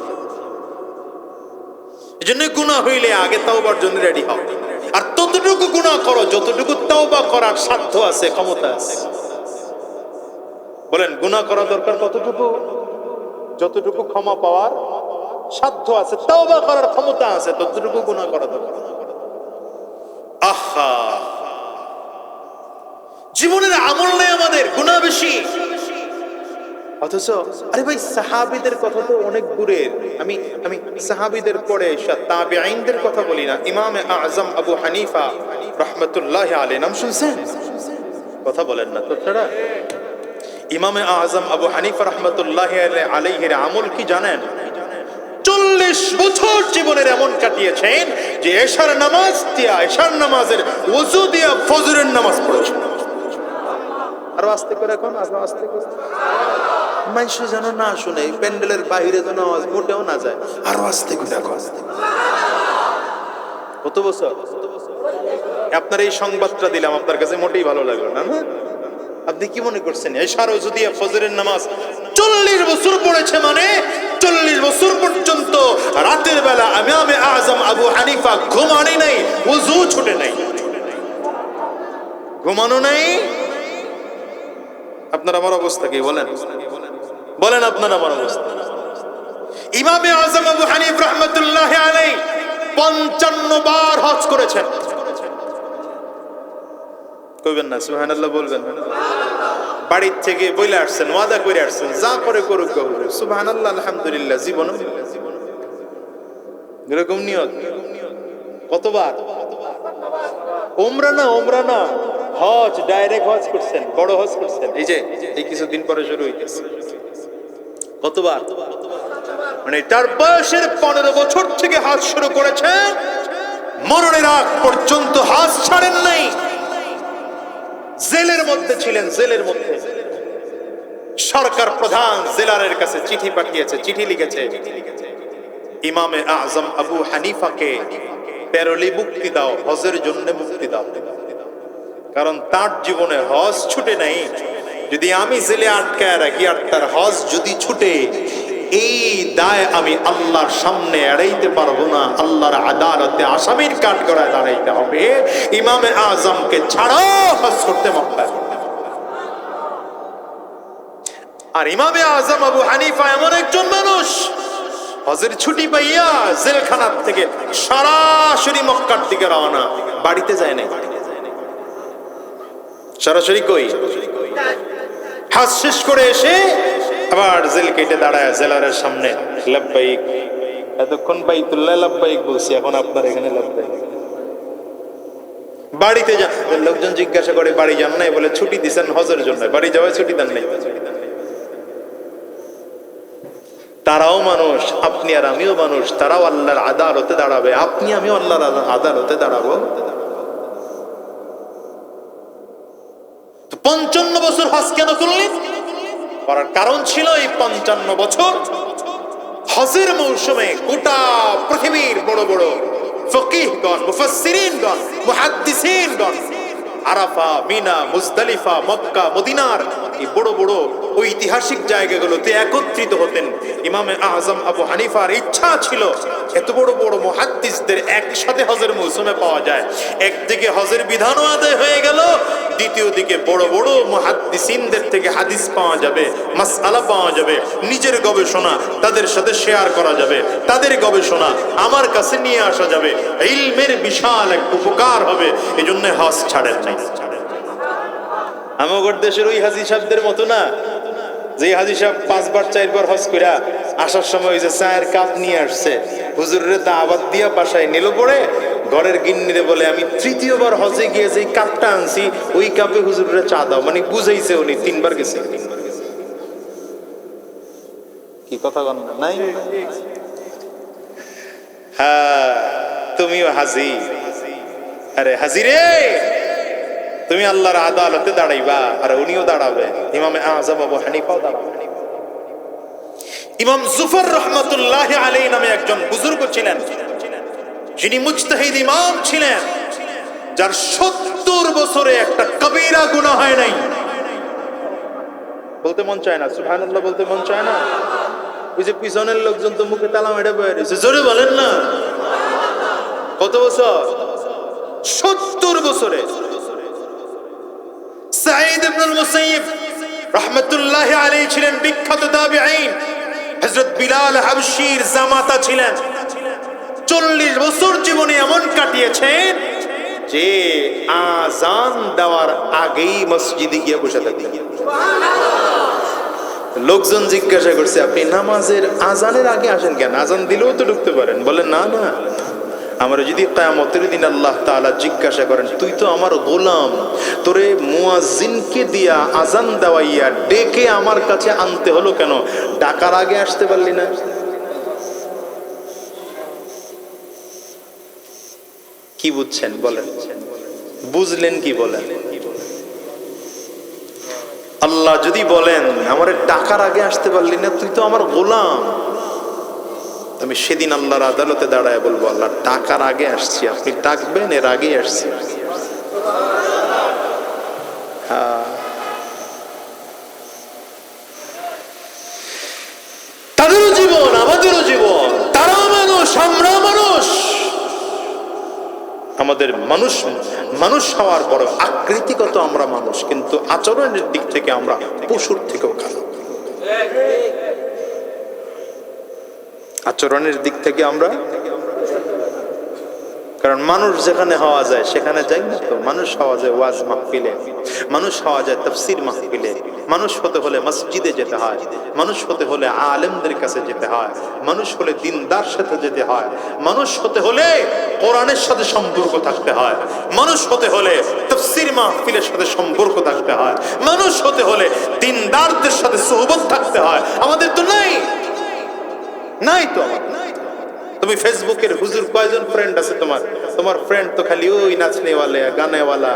এই জন্য গুনাহ হইলে আগে তাওবার জন্য রেডি হও, আর ততটুকু গুনাহ করো যতটুকু তাওবা করার সাধ্য আছে, ক্ষমতা আছে। বলেন গুনাহ করা দরকার কতটুকু? যতটুকু ক্ষমা পাওয়ার সাধ্য আছে, তাওবা করার ক্ষমতা আছে, ততটুকু গুনাহ করা দরকার। আহা, জীবনের আমল নেই আমাদের, গুনাহ বেশি। অথচ আরে ভাই সাহাবীদের কথা তো অনেক দূরের। আমি সাহাবীদের পরে তাবেঈনদের কথা বলি না। ইমামে আযম আবু হানিফা রাহমাতুল্লাহি আলাইহি নাম শুনছেন? কথা বলেন না তো ছাড়া। ইমামে আযম আবু হানিফা রাহমাতুল্লাহি আলাইহির আমল কি জানেন? 40 বছর জীবনের এমন কাটিয়েছেন যে এশার নামাজ দিয়া, এশার নামাজের ওযু দিয়া ফজরের নামাজ পড়েছেন। আরো আস্তে করে এখন, আরো আস্তে করে, মানুষ যেন না শুনে, প্যান্ডেলের বাইরে যেন আওয়াজ মোটেও না যায়, আরো আস্তে করে এখন। কত বছর? আপনার এই সংবাদটা দিলাম, আপনার কাছে মোটেই ভালো লাগলো না? আপনি কি মনে করছেন এশার ওযু দিয়ে ফজরের নামাজ 40 বছর পড়েছে, মানে 40 বছর পর্যন্ত রাতের বেলা ইমামে আযম আবু হানিফা ঘুমানি নাই, ওযু ছুটে নাই, ঘুমানো নাই। আপনার আমার অবস্থা কি বলেন? বলেন আপনার আমার অবস্থা। ইমামে আযম আবু হানিফা রাহমাতুল্লাহি আলাইহি 55 বার হজ করেছেন। কইবেন না সুবহানাল্লাহ, বলবেন না? বাড়ির থেকে বইলে আসছেন, ওয়াদা করে আসছেন, যা করে করুক সুবহানাল্লাহ আলহামদুলিল্লাহ, জীবনে এরকম নিয়ত। কতবার? উমরা না, হজ, ডাইরেক্ট হজ করছেন, বড় হজ করছেন। এই যে এই কিছুদিন পরে শুরু হইতেছে। কতবার? মানে তার বয়সের 15 বছর থেকে হজ শুরু করেছেন, মরণের আগ পর্যন্ত হজ ছাড়েন নাই। জেলের মধ্যে ছিলেন, জেলের মধ্যে। সরকার প্রধান জেলারের কাছে চিঠি পাঠিয়েছে, চিঠি লিখেছে, ইমামে আযম আবু হানিফাকে প্যারোলে মুক্তি দাও, হজের জন্য মুক্তি দাও। কারণ তার জীবনে হজ ছুটে নাই। যদি আমি জেলে আটকায় রাখি আর তার হজ যদি ছুটে, এই দায় আমি আল্লাহর সামনে এড়াইতে পারবো না। আল্লাহর আদালতে আসামির কাঠগড়ায় দাঁড়াইতে হবে। ইমামে আযমকে ছাড়ো হজ করতে মক্কায়। আর ইমামে আযম আবু হানিফা এমন একজন মানুষ, হজের ছুটি পাইয়া জেলখানার থেকে সরাসরি মক্কার দিকে রওনা, বাড়িতে যায় না। সরাসরি কই? হজ শেষ করে এসে আবার জেল কেটে দাঁড়ায় জেলারের সামনে, লাব্বাইক। এতক্ষণ বাইতুল্লাহ লাব্বাইক বলছি, এখন আপনার এখানে লাব্বাইক। বাড়িতে যান, লোকজন জিজ্ঞাসা করে বাড়ি যান নাই? বলে ছুটি দিচ্ছেন হজের জন্য, বাড়ি যাওয়ায় ছুটি দেন নাই। তারাও মানুষ, আপনি আর আমিও মানুষ। তারাও আল্লাহর আদালতে দাঁড়াবে, আপনি আমিও আল্লাহর আদালতে দাঁড়াবো। 55 বছর হজ কেন করলেন? করার কারণ ছিল এই 55 বছর হজের মৌসুমে গোটা পৃথিবীর বড় বড় ফকিহগণ, মুফাসসিরিনগণ, মুহাদ্দিসিনগণ আরাফা, মিনা, মুজদালিফা, মক্কা, মদিনার এই বড় বড় ঐতিহাসিক জায়গাগুলোতে একত্রিত হতেন। ইমামে আজম আবু হানিফার ইচ্ছা ছিল এত বড় বড় মুহাদ্দিসদের একসাথে হজের মৌসুমে পাওয়া যায়। একদিকে হজের বিধানও আদায় হয়ে গেল, দ্বিতীয় দিকে বড় বড় মুহাদ্দিসিনদের থেকে হাদিস পাওয়া যাবে, মাসআলা পাওয়া যাবে, নিজের গবেষণা তাদের সাথে শেয়ার করা যাবে, তাদের গবেষণা আমার কাছে নিয়ে আসা যাবে, ইলমের বিশাল এক উপকার হবে। এজন্য হজ ছাড়েন নাই। আমাদের দেশের ওই হাজী সাহেবদের মতো না, যে হাজী সাহেব 5 বার 4 বার হজ কইরা আসার সময় ওই যে চায়ের কাপ নিয়ে আসছে, হুজুরের দাওয়াত দিয়া বাসায় নিল, পড়ে ঘরের গিন্নিরে বলে আমি 3য় বার হজে গিয়ে যে কাপটা আনছি ওই কাপে হুজুরের চা দাও, মানে বুঝাইছে উনি 3 বার গেছে। কি কথা বল না নাই? হ্যাঁ, তুমিও হাজী। আরে হাজী রে, তুমি আল্লাহর আদালতে দাঁড়াইবা, আর উনিও দাঁড়াবে। ইমামে আযম আবু হানিফাও দাঁড়াবে। ইমাম জুফর রহমাতুল্লাহি আলাইহি নামে একজন বুজুর্গ ছিলেন, যিনি মুজতাহিদ ইমাম ছিলেন, যার 70 বছরে একটা কবিরা গুনাহ হয় নাই। বলতে মন চায় না সুবহানাল্লাহ, বলতে মন চায় না। ওই যে পিছনের লোকজন তো মুখে তালা মেরে বয়ে রয়েছে, জোরে বলেন না। কত বছর? 70 বছরে। সাঈদ ইবনুল মুসাইয়িব রাহমাতুল্লাহি আলাইহি ছিলেন বিখ্যাত তাবিঈন। হযরত বিলাল হাবশীর জামাতা ছিলেন। 40 বছর জীবনে এমন কাটিয়েছেন যে আযান দেওয়ার আগেই মসজিদে গিয়ে বসে থাকতেন। লোকজন জিজ্ঞাসা করছে, আপনি নামাজের আযানের আগে আসেন কেন? আযান দিলেও তো ঢুকতে পারেন। বলেন না না, আমরা যদি কিয়ামতের দিন আল্লাহ তাআলা জিজ্ঞাসা করেন, তুই তো আমার গোলাম, তোরে মুয়াজ্জিনকে দিয়া আযান দেওয়াইয়া ডেকে আমার কাছে আনতে হলো কেন? ডাকার আগে আসতে পারলি না? কি বুঝছেন বলেন? বুঝলেন কি বলেন? আল্লাহ যদি বলেন আমারে ডাকার আগে আসতে পারলি না, তুই তো আমার গোলাম, আমি সেদিন আল্লাহর আদালতে দাঁড়ায় বলবো, আল্লাহ ডাকার আগে আসছি, আপনি ডাকবেন এর আগে আসছি। তাদেরও জীবন আমাদেরও জীবন, তারাও মানুষ আমরাও মানুষ। আমাদের মানুষ হওয়ার পর আকৃতিগত আমরা মানুষ, কিন্তু আচরণের দিক থেকে আমরা পশুর থেকেও খারাপ। আচরণের দিক থেকে আমরা, কারণ মানুষ যেখানে হওয়া যায় সেখানে যাই না তো। মানুষ হওয়া যায় ওয়াজ মাহফিলে, মানুষ হওয়া যায় তাফসীর মাহফিলে, মানুষ হতে হলে মসজিদে যেতে হয়, মানুষ হতে হলে আলেমদের কাছে যেতে হয়, মানুষ হলে দিনদার সাথে যেতে হয়, মানুষ হতে হলে কোরআনের সাথে সম্পর্ক থাকতে হয়, মানুষ হতে হলে তাফসীর মাহফিলের সাথে সম্পর্ক থাকতে হয়, মানুষ হতে হলে দিনদারদের সাথে সোহবত থাকতে হয়। আমাদের তো নাই তো। তুমি ফেসবুকের হুজুর কয়জন ফ্রেন্ড আছে তোমার? তোমার ফ্রেন্ড তো খালি ওই নাচনেওয়ালা, গানেওয়ালা,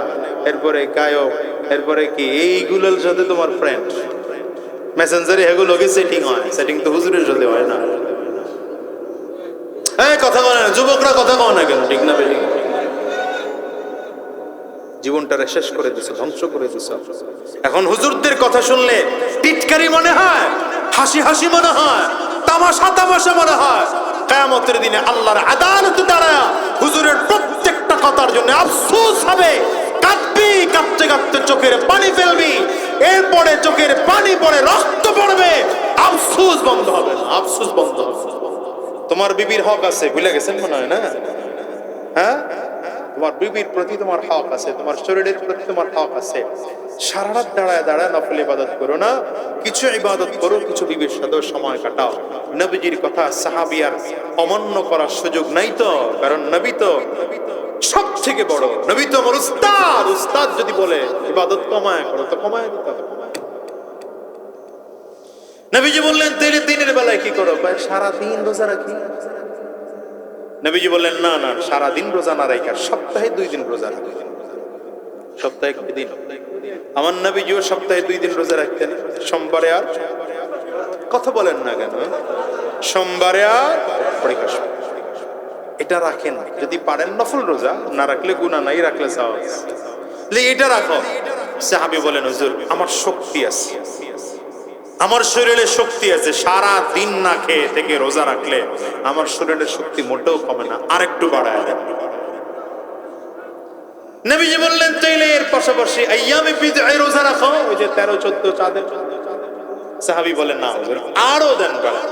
এরপরে গায়ক, এরপরে কি এইগুলোর সাথে তোমার ফ্রেন্ড। মেসেঞ্জারে এগুলো সেটিং হয়, সেটিং তো হুজুরের সাথে হয় না। কথা বলে না যুবকরা, কথা কও না কেন? ঠিক না বেঠিক? জীবনটারে শেষ করে দিছো, ধ্বংস করে দিছো। এখন হুজুরদের কথা শুনলে টিটকারি মনে হয়, হাসি হাসি মনে হয়, তামাশা তামাশা মনে হয়। কিয়ামতের দিনে আল্লাহর আদালতে দাঁড়ায় হুজুরের প্রত্যেকটা কথার জন্য আফসোস হবে। কাঁদবি, কাঁদতে কাঁদতে চোখের পানি ফেলবি, এরপরে চোখের পানি পড়ে রক্ত পড়বে, আফসোস বন্ধ হবে না, আফসোস বন্ধ হবে। তোমার বিবির হক আছে, ভুলে গেছেন মনে হয় না? হ্যাঁ, তোমার বিবির প্রতি তোমার হক আছে, তোমার শরীরের প্রতি তোমার হক আছে। সারা রাত দাঁড়ায় দাঁড়ায় নফল ইবাদত করো না, কিছু ইবাদত করো, কিছু বিবির সাথে সময় কাটাও। নবীজির কথা সাহাবিয়ার অমান্য করার সুযোগ নাই তো, কারণ নবী তো সব থেকে বড়, নবী তো আমার উস্তাদ। উস্তাদ যদি বলে ইবাদত কমায় করো, তো কমায় দিতে হবে। নবীজি বললেন তেরে দিনের বেলায় কি করো? সারা দিন রোজা রাখি। নবীজি বললেন না না, সারাদিন রোজা না রাখা, সপ্তাহে 2 দিন রোজা রাখি। সপ্তাহে কয় দিন? আমার নবীজিও সপ্তাহে 2 দিন রোজা রাখতেন, সোমবারে আর। কথা বলেন না কেন? সোমবারে আর বৃহস্পতি। এটা রাখেন, যদি পারেন নফল রোজা, না রাখলে গুনাহ নাই, রাখলে সওয়াব। এটা রাখো। সাহাবী বলেন, হুজুর আমার শক্তি আছে, আমার শরীরে শক্তি আছে, সারা দিন না খেয়ে থেকে রোজা রাখলে আমার শরীরের শক্তি মোটেও কমে না, আরেকটু বাড়ায় দেন। নবীজি বললেন, তাইলে এর পাশাপাশি আইয়ামে বিদআয় রোজা রাখো, ওই যে 13-14 চাঁদের। সাহাবী বলেন, না হুজুর আরো দেন বাড়ায়।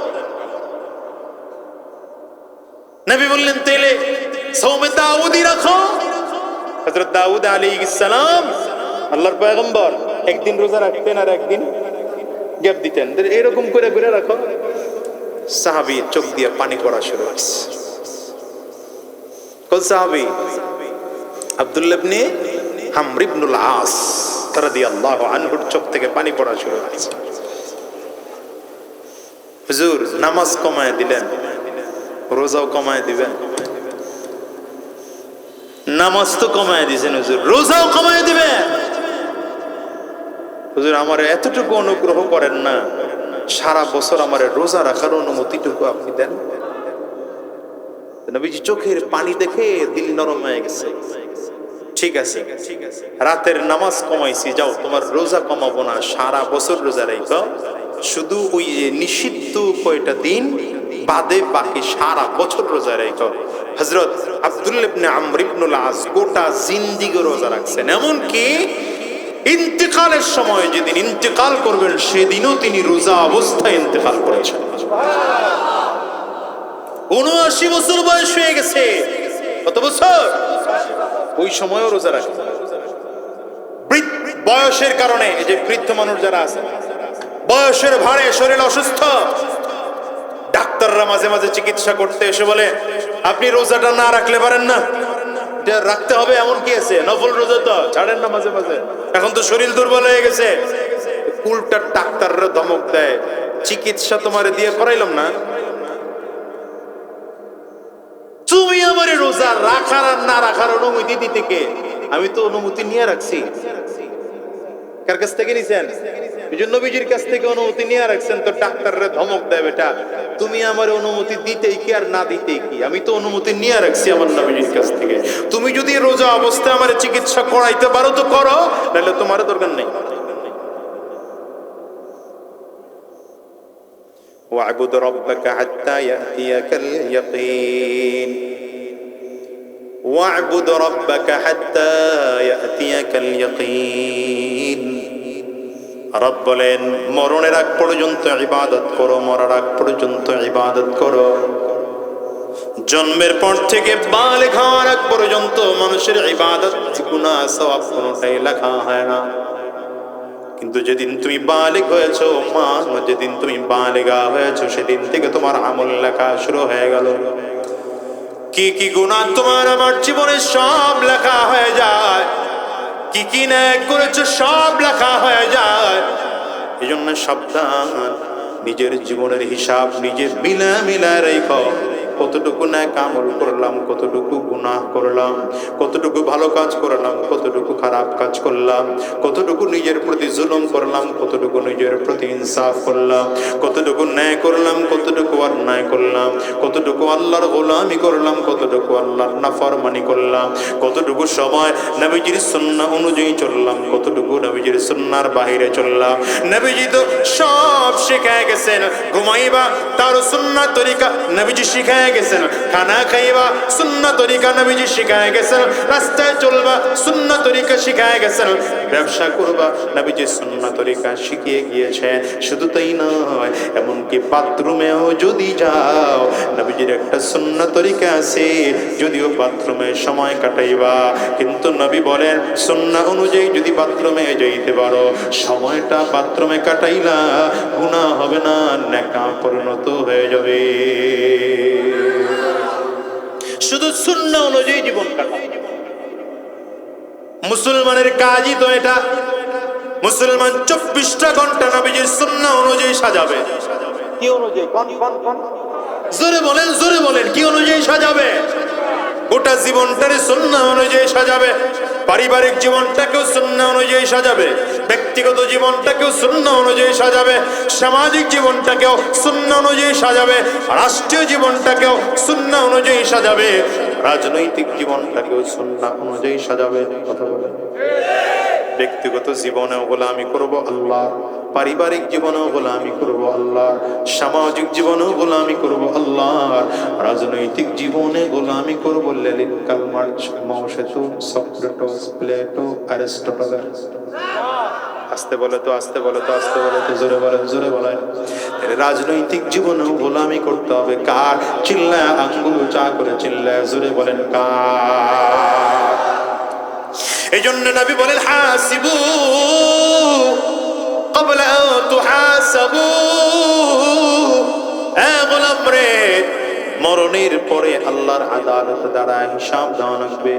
নবী বললেন, তাইলে সওমে দাউদি রাখো। হযরত দাউদ আলাইহিস সালাম আল্লাহর পয়গম্বর একদিন রোজা রাখতেন আর একদিন গ্যাপ দিতেন, এরকম করে করে রাখো। সাহাবী চোখ দিয়ে পানি পড়া শুরু হয়েছে। কোন সাহাবী? আব্দুল্লাহ ইবনে আমর ইবনুল আস রাদিয়াল্লাহু আনহুর চোখ থেকে পানি পড়া শুরু হয়েছে। হুজুর নামাজ কমায় দিলেন, রোজাও কমায় দিবেন? নামাজ তো কমায় দিয়েছেন হুজুর, রোজাও কমায় দিবেন? হুজুর আমার এতটুকু অনুগ্রহ করেন না, সারা বছর আমার রোজা রাখার অনুমতিটুকু আপনি দেন। নবীজি চোখের পানি দেখে দিল নরম হয়ে গেছে। ঠিক আছে, রাতের নামাজ কমাইছি, যাও তোমার রোজা কমাবো না, সারা বছর রোজা রাখো, শুধু ওই নিষিদ্ধ কয়টা দিন বাদে বাকি সারা বছর রোজা রাখো। হযরত আব্দুল্লাহ ইবনে আমর ইবনুল আস গোটা জিন্দেগি রোজা রাখছেন, এমনকি ইন্তেকালের সময় যেদিন ইন্তেকাল করবেন সেদিনও তিনি রোজা অবস্থায় ইন্তেকাল করেছেন। ৭৯ বছর বয়স হয়ে গেছে। কত বছর? ওই সময়ও রোজা রাখেন। বয়সের কারণে, এই যে বৃদ্ধ মানুষ যারা আছে, বয়সের ভারে শরীর অসুস্থ, ডাক্তাররা মাঝে মাঝে চিকিৎসা করতে এসে বলে, আপনি রোজাটা না রাখলে পারেন না, এটা রাখতে হবে। এমন কি আছে? নফল রোজা তো ছাড়েন না মাঝে মাঝে, এখন তো শরীর দুর্বল হয়ে গেছে। উল্টা ডাক্তাররা ধমক দেয়, চিকিৎসা তোমারে দিয়ে করাইলাম না, তুমি আমার রোজা রাখার আর না রাখার অনুমতি দিতে কে? আমি তো অনুমতি নিয়ে রাখছি। কার কাছ থেকে নিছেন? নবীজির কাছ থেকে অনুমতি নিয়ে রাখছেন। তো ডাক্তাররা ধমক দেয়, বেটা তুমি আমার অনুমতি দিতেই কি আর না দিতেই কি, আমি তো অনুমতি নিয়ে রাখছি আমার নবীজির কাছ থেকে। তুমি যদি রোজা অবস্থায় আমার চিকিৎসা করাইতে পারো তো করো, নাহলে তোমার দরকার নেই। ওয়া'বুদ রাব্বাকা হাত্তা ইয়াতিয়াকাল ইয়াকিন, ওয়া'বুদ রাব্বাকা হাত্তা ইয়াতিয়াকাল ইয়াকিন। রব বলেন, মরণের আগ পর্যন্ত ইবাদত করো, মরার আগ পর্যন্ত ইবাদত করো। জন্মের পর থেকে বালেগ হওয়ার আগ পর্যন্ত মানুষের ইবাদত গুনাহ সওয়াব কোনটাই লেখা হয় না। কিন্তু যেদিন তুমি বালেগ হয়েছো, মা যেদিন তুমি বালেগা হয়েছো, সেদিন থেকে তোমার আমল লেখা শুরু হয়ে গেল। কি কি গুনাহ তোমার আমার জীবনে সব লেখা হয়ে যায়, কি কি নেক করেছো সব লেখা হয়ে যায়। এই জন্য সাবধান, নিজের জীবনের হিসাব নিজে মিলা রেখো। কতটুকু নেক আমল করলাম, কতটুকু গুনাহ করলাম, কতটুকু ভালো কাজ করলাম, কতটুকু খারাপ কাজ করলাম, কতটুকু নিজের প্রতি জুলুম করলাম, কতটুকু নিজের প্রতি ইনসাফ করলাম, কতটুকু ন্যায় করলাম, কতটুকু অন্যায় করলাম, কতটুকু আল্লাহর গোলামি করলাম, কতটুকু আল্লাহর নাফরমানি করলাম, কতটুকু সময় নবীজির সুন্নাহ অনুযায়ী চললাম, কতটুকু নবীজির সুন্নাহর বাইরে চললাম। নবীজি তো সব শিখায় গেছেন। ঘুমাইবা তার সুন্নাহ তরিকা নবীজি শিখায় গেছেন, খানা খাইবা সুন্নাহ তরিকা নবীজি শিখায় গেছেন, রাস্তায় চলবা সুন্নাহ তরিকা শিখায় গেছেন, ব্যবসা করবা নবীজি সুন্নাহ তরিকা শিখিয়ে গিয়েছে। শুধু তাই নয়, এমনকি বাথরুমেও যদি যাও নবীজির একটা সুন্নাহ তরিকা আছে। যদিও বাথরুমে সময় কাটাইবা, কিন্তু নবী বলেন সুন্নাহ অনুযায়ী যদি বাথরুমে যাইতে পারো, সময়টা বাথরুমে কাটাইলা গুনাহ হবে না, নেকা পরিণত হয়ে যাবে। শুধু সুন্নাহ অনুযায়ী জীবন কাটাও। মুসলমানের কাজই তো এটা। মুসলমান 24টা ঘন্টা নবীজির সুন্নাহ অনুযায়ী সাজাবে। কি অনুযায়ী? জোরে বলেন, জোরে বলেন, কি অনুযায়ী সাজাবে? গোটা জীবনটারে সুন্নাহ অনুযায়ী সাজাবে। পারিবারিক জীবনটাকেও সুন্নাহ অনুযায়ী সাজাবে, ব্যক্তিগত জীবনটাকেও সুন্নাহ অনুযায়ী সাজাবে, সামাজিক জীবনটাকেও সুন্নাহ অনুযায়ী সাজাবে, রাষ্ট্রীয় জীবনটাকেও সুন্নাহ অনুযায়ী সাজাবে, রাজনৈতিক জীবনটাকেও সুন্নাহ অনুযায়ী সাজাবে। কথা বলে ব্যক্তিগত জীবনেও গোলামি করব আল্লাহ, পারিবারিক জীবনেও গোলামি করব আল্লাহ, সামাজিক জীবনেও গোলামি করব আল্লাহ, রাজনৈতিক জীবনে গোলামি করব লেনিন, কার্ল মার্কস, মাও সেতুং, সক্রেটিস, প্লেটো, অ্যারিস্টটল। আস্তে বলে তো, আস্তে বলে তো, আস্তে বলে তো, জোরে বলেন, জোরে বলেন। রাজনৈতিক জীবনেও গোলামি করতে হবে কার? চিল্লায় আঙ্গুল চা করে চিল্লায় জোরে বলেন কার? এই জন্য নবী বলেন হাসিবু ক্বাবলা আন তুহাসাবু। এ গোলাম রে, মরণের পরে আল্লাহর আদালতে দাঁড়ায় হিসাব দেওয়া লাগবে।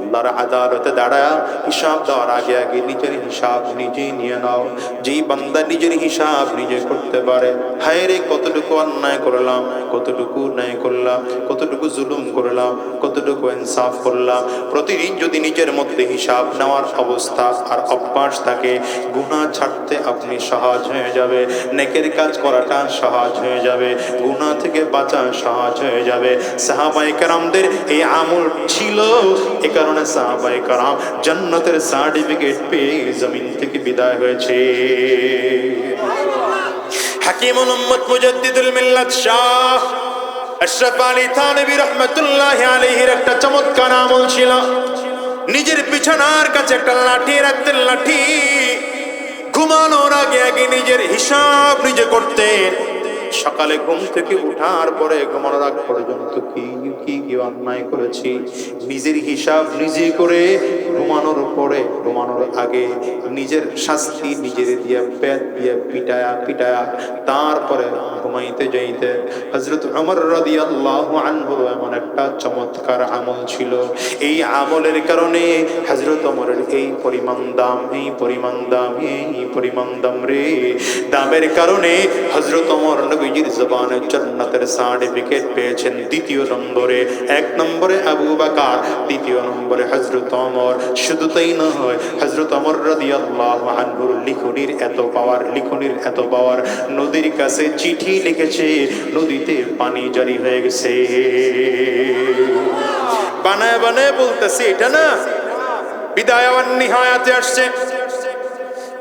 আল্লাহর আদালতে দাঁড়ায় হিসাব দেওয়ার আগে আগে নিজের হিসাব নিজেই নিয়ে নাও। যেই বান্দা নিজের হিসাব নিজে করতে পারে, হায় রে কতটুকু অন্যায় করলাম, কতটুকু ন্যায় করলাম, কতটুকু জুলুম করলাম, কতটুকু ইনসাফ করলাম, প্রতিদিন যদি নিজের মধ্যে হিসাব নেওয়ার অবস্থা আর অভ্যাস থাকে, গুনাহ ছাড়তে আপনি সহজ হয়ে যাবে, নেকের কাজ করাটা সহজ হয়ে যাবে, গুনাহ থেকে বাঁচা সহজ হয়ে যাবে। সাহাবায়ে কেরামদের এই আমল ছিল, এ কারণে সাহাবায়ে কেরাম জান্নাতের সার্টিফিকেট পেয়ে জমিন থেকে বিদায় হয়েছে। হাকিমুল উম্মত মুজাদ্দিদুল মিল্লাত শাহ আশরাফ আলী থানভী রাহমাতুল্লাহি আলাইহির একটা চমৎকার আমল ছিল। নিজের বিছানার কাছে একটা লাঠি রাখতেন, লাঠি ঘুমানোর আগে আগে নিজের হিসাব নিজে করতেন। সকালে ঘুম থেকে উঠার পরে ঘুমানোর আগ পর্যন্ত কি কি কি অন্যায় করেছি নিজের হিসাব নিজে করে, ঘুমানোর পরে ঘুমানোর আগে নিজের শাস্তি নিজের দিয়ে পেট দিয়ে পিটায়া পিটায়া তারপরে ঘুমাইতে যাইতে। হযরত ওমর রাদিয়াল্লাহু আনহু এমন একটা চমৎকার আমল ছিল, এই আমলের কারণে হযরত ওমরের এই পরিমাণ দাম, এই পরিমাণ দাম, এই পরিমাণ দাম রে, দামের কারণে হযরত ওমর নবীজির জবানে জান্নাতের সার্টিফিকেট পেয়েছেন দ্বিতীয় নম্বরে। এক নম্বরে আবু বকর, দ্বিতীয় নম্বরে হযরত ওমর। শুধু তাই নয়, হযরত ওমর রাদিয়াল্লাহু আনহুর লিখনির এত পাওয়ার, লিখনির এত পাওয়ার, নদীর কাছে চিঠি লিখেছে, নদীতে পানি জারি হয়ে গেছে। বানায় বানায় বলতেছে এটা না, বিদায়া ওয়ান নিহায়াতে আসছে,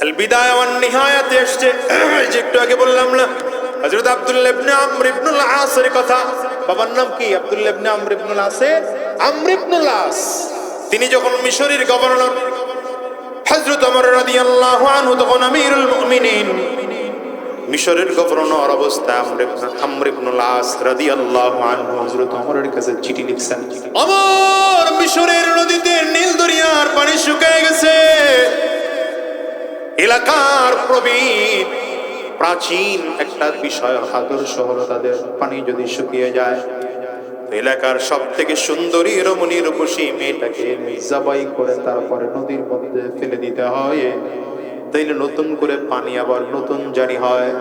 আল বিদায়া ওয়ান নিহায়াতে আসছে। যে একটু আগে বললাম না হযরত আব্দুল্লাহ ইবনে আমর ইবনুল আস এর কথা, বাবার নাম কি? আব্দুল্লাহ ইবনে আমর ইবনুল আস, আমর ইবনুল আস। তিনি যখন মিশরের গভর্নর, হযরত ওমর রাদিয়াল্লাহু আনহু তখন আমিরুল মুমিনিন, মিশরের গভর্নর অবস্থা আমর ইবনুল আস রাদিয়াল্লাহু আনহু হযরত ওমরের কাছে চিঠি লিখছেন। ওমর, মিশরের নদীতে নীল দরিয়ার পানি শুকিয়ে গেছে, এলাকার প্রবীণ প্রাচীন একটা বিষয় আদর্শ হলো তাদের পানি যদি শুকিয়ে যায়, এলাকার সব থেকে সুন্দরী রমণী রূপসী মেয়েটাকে জবাই করে তারপরে নদীর মধ্যে ফেলে দিতে হয়, তাইলে নতুন করে পানি আবার নতুন জারি হয়।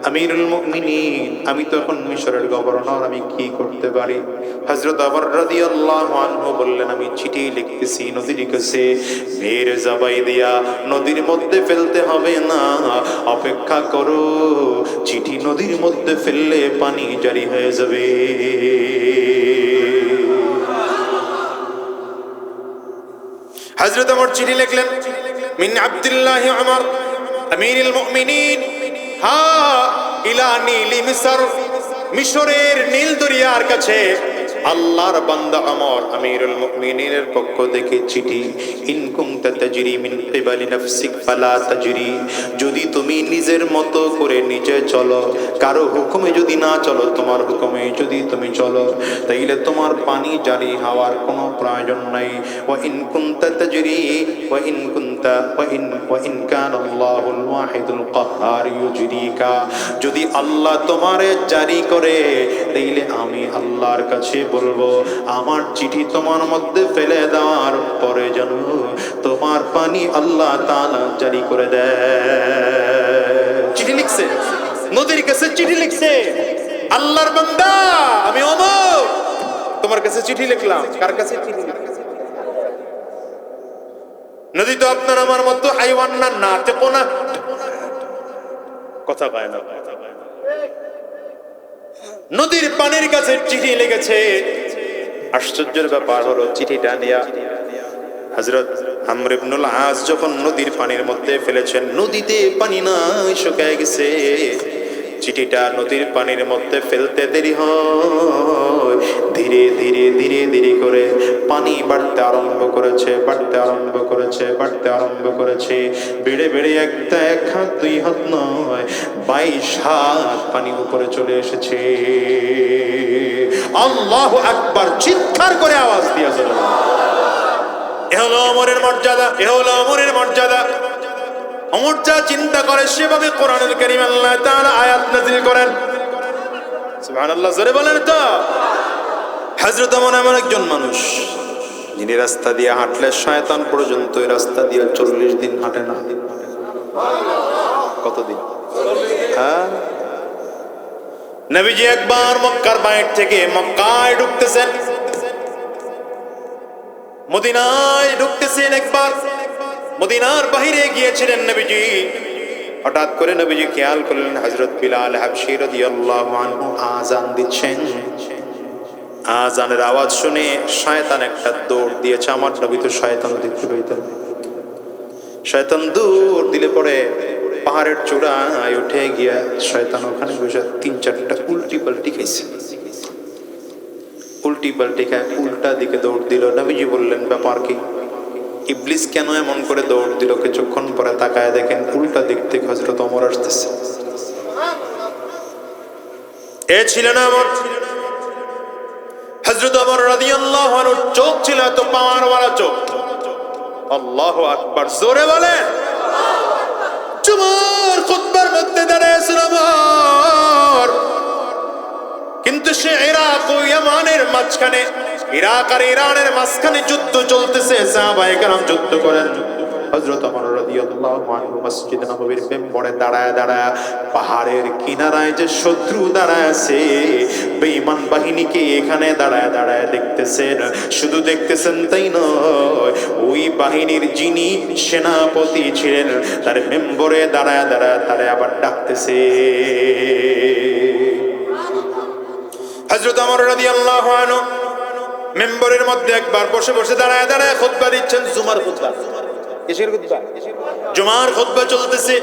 আমিরুল মুমিনিন, আমি তো এখন মিশরের গভর্নর, আমি কি করতে পারি? হযরত ওমর রাদিয়াল্লাহু আনহু বললেন, আমি চিঠি লিখতেছি, নদীর কাছে মেয়ের জবাই দিয়া নদীর মধ্যে ফেলতে হবে না, অপেক্ষা করো, চিঠি নদীর মধ্যে ফেললে পানি জারি হয়ে যাবে। হযরত ওমর চিঠি লিখলেন, মিন আব্দুল্লাহ ওমর আমিরুল মুমিনিন হা ইলা নীল মিসর, মিশরের নীল দরিয়ার কাছে আল্লাহর বান্দা ওমর আমিরুল মুমিনিনের পক্ষ থেকে চিঠি। ইন কুনতা তাজরি মিন কিবালি নাফসিক ফালা তাজরি, যদি তুমি নিজের মতো করে নিজে চলো, কারো হুকুমে যদি না চলো, তোমার হুকুমে যদি তুমি চলো, তাইলে তোমার পানি জারি হওয়ার কোনো প্রয়োজন নাই। ওয়া ইন কুনতা তাজরি ওয়া ইন কুনতা ওয়া ইন কানা আল্লাহুল ওয়াহিদুল কাহ্হার ইউজরিকা, যদি আল্লাহ তোমারে জারি করে, তাইলে আমি আল্লাহর কাছে বলবো আমার চিঠি তোমার মধ্যে ফেলে দেওয়ার পরে যেন তোমার পানি আল্লাহ তাআলা জারি করে দেয়। চিঠি লিখছে, নদীর কাছে চিঠি লিখছে, আল্লাহর বান্দা আমি ওমর তোমার কাছে চিঠি লিখলাম। কার কাছে চিঠি লিখছে? নদী তো আপনার আমার মতো হাইওয়ান না, নাতেকো না, কথা কয় না। নদীর পানির কাছে চিঠি লেগেছে। আশ্চর্যের ব্যাপার হলো, চিঠিটা নিয়ে হযরত আমর ইবনুল আস যখন নদীর পানির মধ্যে ফেলেছেন, নদীতে পানি নাই, শুকিয়ে গেছে। চিঠিটা নদীর পানির মধ্যে ফেলতে দেরি হয়, ধীরে ধীরে ধীরে ধীরে করে পানি বাড়তে আরম্ভ করেছে, বাড়তে আরম্ভ করেছে, বাড়তে আরম্ভ করেছে। বেড়ে বেড়ে এক হাত দুই হাত নয়, 22 হাত পানি উপরে চলে এসেছে। আল্লাহু আকবার, চিৎকার করে আওয়াজ দিয়ে চলে। এ হলো ওমরের মর্যাদা, এ হলো ওমরের মর্যাদা। ওমর যা চিন্তা করে সেভাবে কোরআনুল কারীম আল্লাহ তাআলা আয়াত নাযিল করেন। সুবহানাল্লাহ, জোরে বলেন তো। হযরত ওমর এমন একজন মানুষ, যিনি রাস্তা দিয়ে হাঁটলে শয়তান পর্যন্ত এই রাস্তা দিয়ে 40 দিন হাঁটে না। কতদিন? হ্যাঁ, নবীজি একবার মক্কার বাইরে থেকে মক্কায় ঢুকতেছেন, মদিনায় ঢুকতেছেন। একবার মদিনার বাহিরে গিয়েছিলেন নবীজি। হঠাৎ করে নবীজি খেয়াল করলেন হযরত বিলাল হাবশী রাদিয়াল্লাহু আনহু আযান দিচ্ছেন। আযানের আওয়াজ শুনে শয়তান একটা দৌড় দিয়েছে। আমার নবী তো শয়তান দেখতে পাইতেন। শয়তান দৌড় দিলে পরে পাহাড়ের চূড়ায় উঠে গিয়া শয়তান ওখানে বসে 3-4টা উল্টি পাল্টি খাইছে। উল্টি পাল্টি খায় উল্টা দিকে দৌড় দিল। নবীজি বললেন, ব্যাপার কি? ইবলিস কেন এমন করে দৌড় দিল? কিছুক্ষণ পরে তাকায় দেখেন উল্টা দিক থেকে হযরত ওমর আসতেছে। এ ছিলেন ওমর। হযরত ওমর রাদিয়াল্লাহু আনহু চোখ ছিল এত পাওয়ারওয়ালা চোখ। আল্লাহু আকবার, জোরে বলেন। জুমার খুতবার মধ্যে দাঁড়িয়েছিল ওমর, কিন্তু সে ইরাক ও ইয়ামানের মাঝখানে, ইরাক আর ইরানের মাঝখানে যুদ্ধ চলতেছে। সাহাবায়ে কেরাম যুদ্ধ করেন। হযরত ওমর রাদিয়াল্লাহু আনহু মসজিদ নববীর মেম্বরে দাঁড়ায় দাঁড়ায় পাহাড়ের কিনারায় যে শত্রু দাঁড়ায় আছে, বেঈমান বাহিনীকে এখানে দাঁড়ায় দাঁড়ায় দেখতেছেন। শুধু দেখতেছেন তাই নয়, ওই বাহিনীর যিনি সেনাপতি ছিলেন তার মেম্বরে দাঁড়ায় দাঁড়ায় তারে আবার ডাকতেছে। হযরত ওমর রাদিয়াল্লাহু আনহু মেম্বরের মধ্যে একবার বসে বসে দাঁড়ায় দাঁড়ায় খুতবা দিচ্ছেন। জুমার খুতবা, কিসের খুতবা? জুমার খুতবা চলতেছে।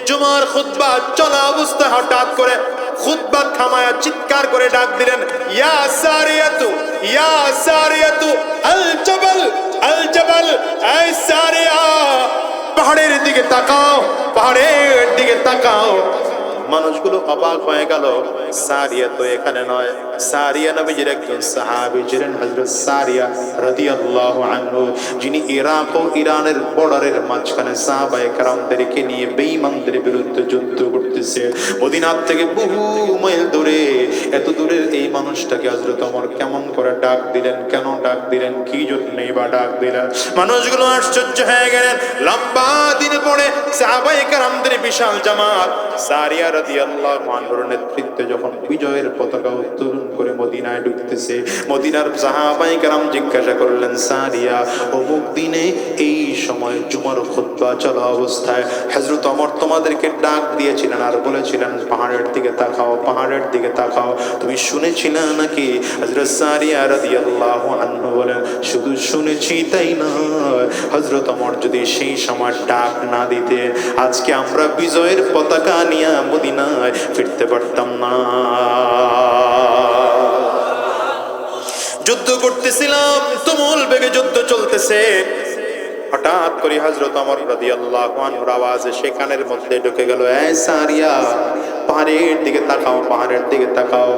জুমার খুতবা চলা অবস্থায় হঠাৎ করে খুতবা থামায়া চিৎকার করে ডাক দিলেন, ইয়া সারিয়াতু, ইয়া সারিয়াতু আল জাবাল, আল জাবাল, এই সারিয়া, পাহাড়ের দিকে তাকাও, পাহাড়ের দিকে তাকাও। মানুষগুলো অবাক হয়ে গেল। সারিয়া তো এখানে নয়, সারিয়া নবীজির একজন সাহাবী ছিলেন, হযরত সারিয়া রাদিয়াল্লাহু আনহু, যিনি ইরাক ও ইরানের বর্ডারের মাঝখানে সাহাবায়ে কেরামদেরকে নিয়ে বেঈমানদের বিরুদ্ধে যুদ্ধ করতেছে। মদিনার থেকে বহু মাইল দূরে। এত দূরের এই মানুষটাকে হযরত ওমর কেমন করে ডাক দিলেন? কেন ডাক দিলেন? কি জন্যই বা ডাক দিলেন? মানুষগুলো আশ্চর্য হয়ে গেলেন। লম্বা দিন পরে সাহাবায়ে কেরামদের বিশাল জামাত সারিয়া রাদিয়াল্লাহু আনহুর নেতৃত্বে যখন বিজয়ের পতাকা উত্তোলন করে মদিনায় ঢুকতেছে, মদিনার সাহাবায়ে কেরাম জিজ্ঞাসা করলেন, সারিয়া, অমুক দিনে এই সময় জুমার খুতবা চলা অবস্থায় হযরত ওমর তোমাদেরকে ডাক দিয়েছিলেন আর বলেছিলেন পাহাড়ের দিকে তাকাও, পাহাড়ের দিকে তাকাও, তুমি শুনেছিলে নাকি? হযরত সারিয়া রাদিয়াল্লাহু আনহু বলেন, শুধু শুনেছি তাই নয়, হযরত ওমর যদি সেই সময় ডাক না দিতে আজকে আমরা বিজয়ের পতাকা নিয়ে মদিনায় ফিরতে পারতাম না। যুদ্ধ করতেছিলাম, তুমুল বেগে যুদ্ধ চলতেছে। হঠাৎ করে হযরত ওমর রাদিয়াল্লাহু আনহুর আওয়াজে সে কানের মধ্যে ঢুকে গেল, এই সারিয়া, পাহাড়ের দিকে তাকাও, পাহাড়ের দিকে তাকাও।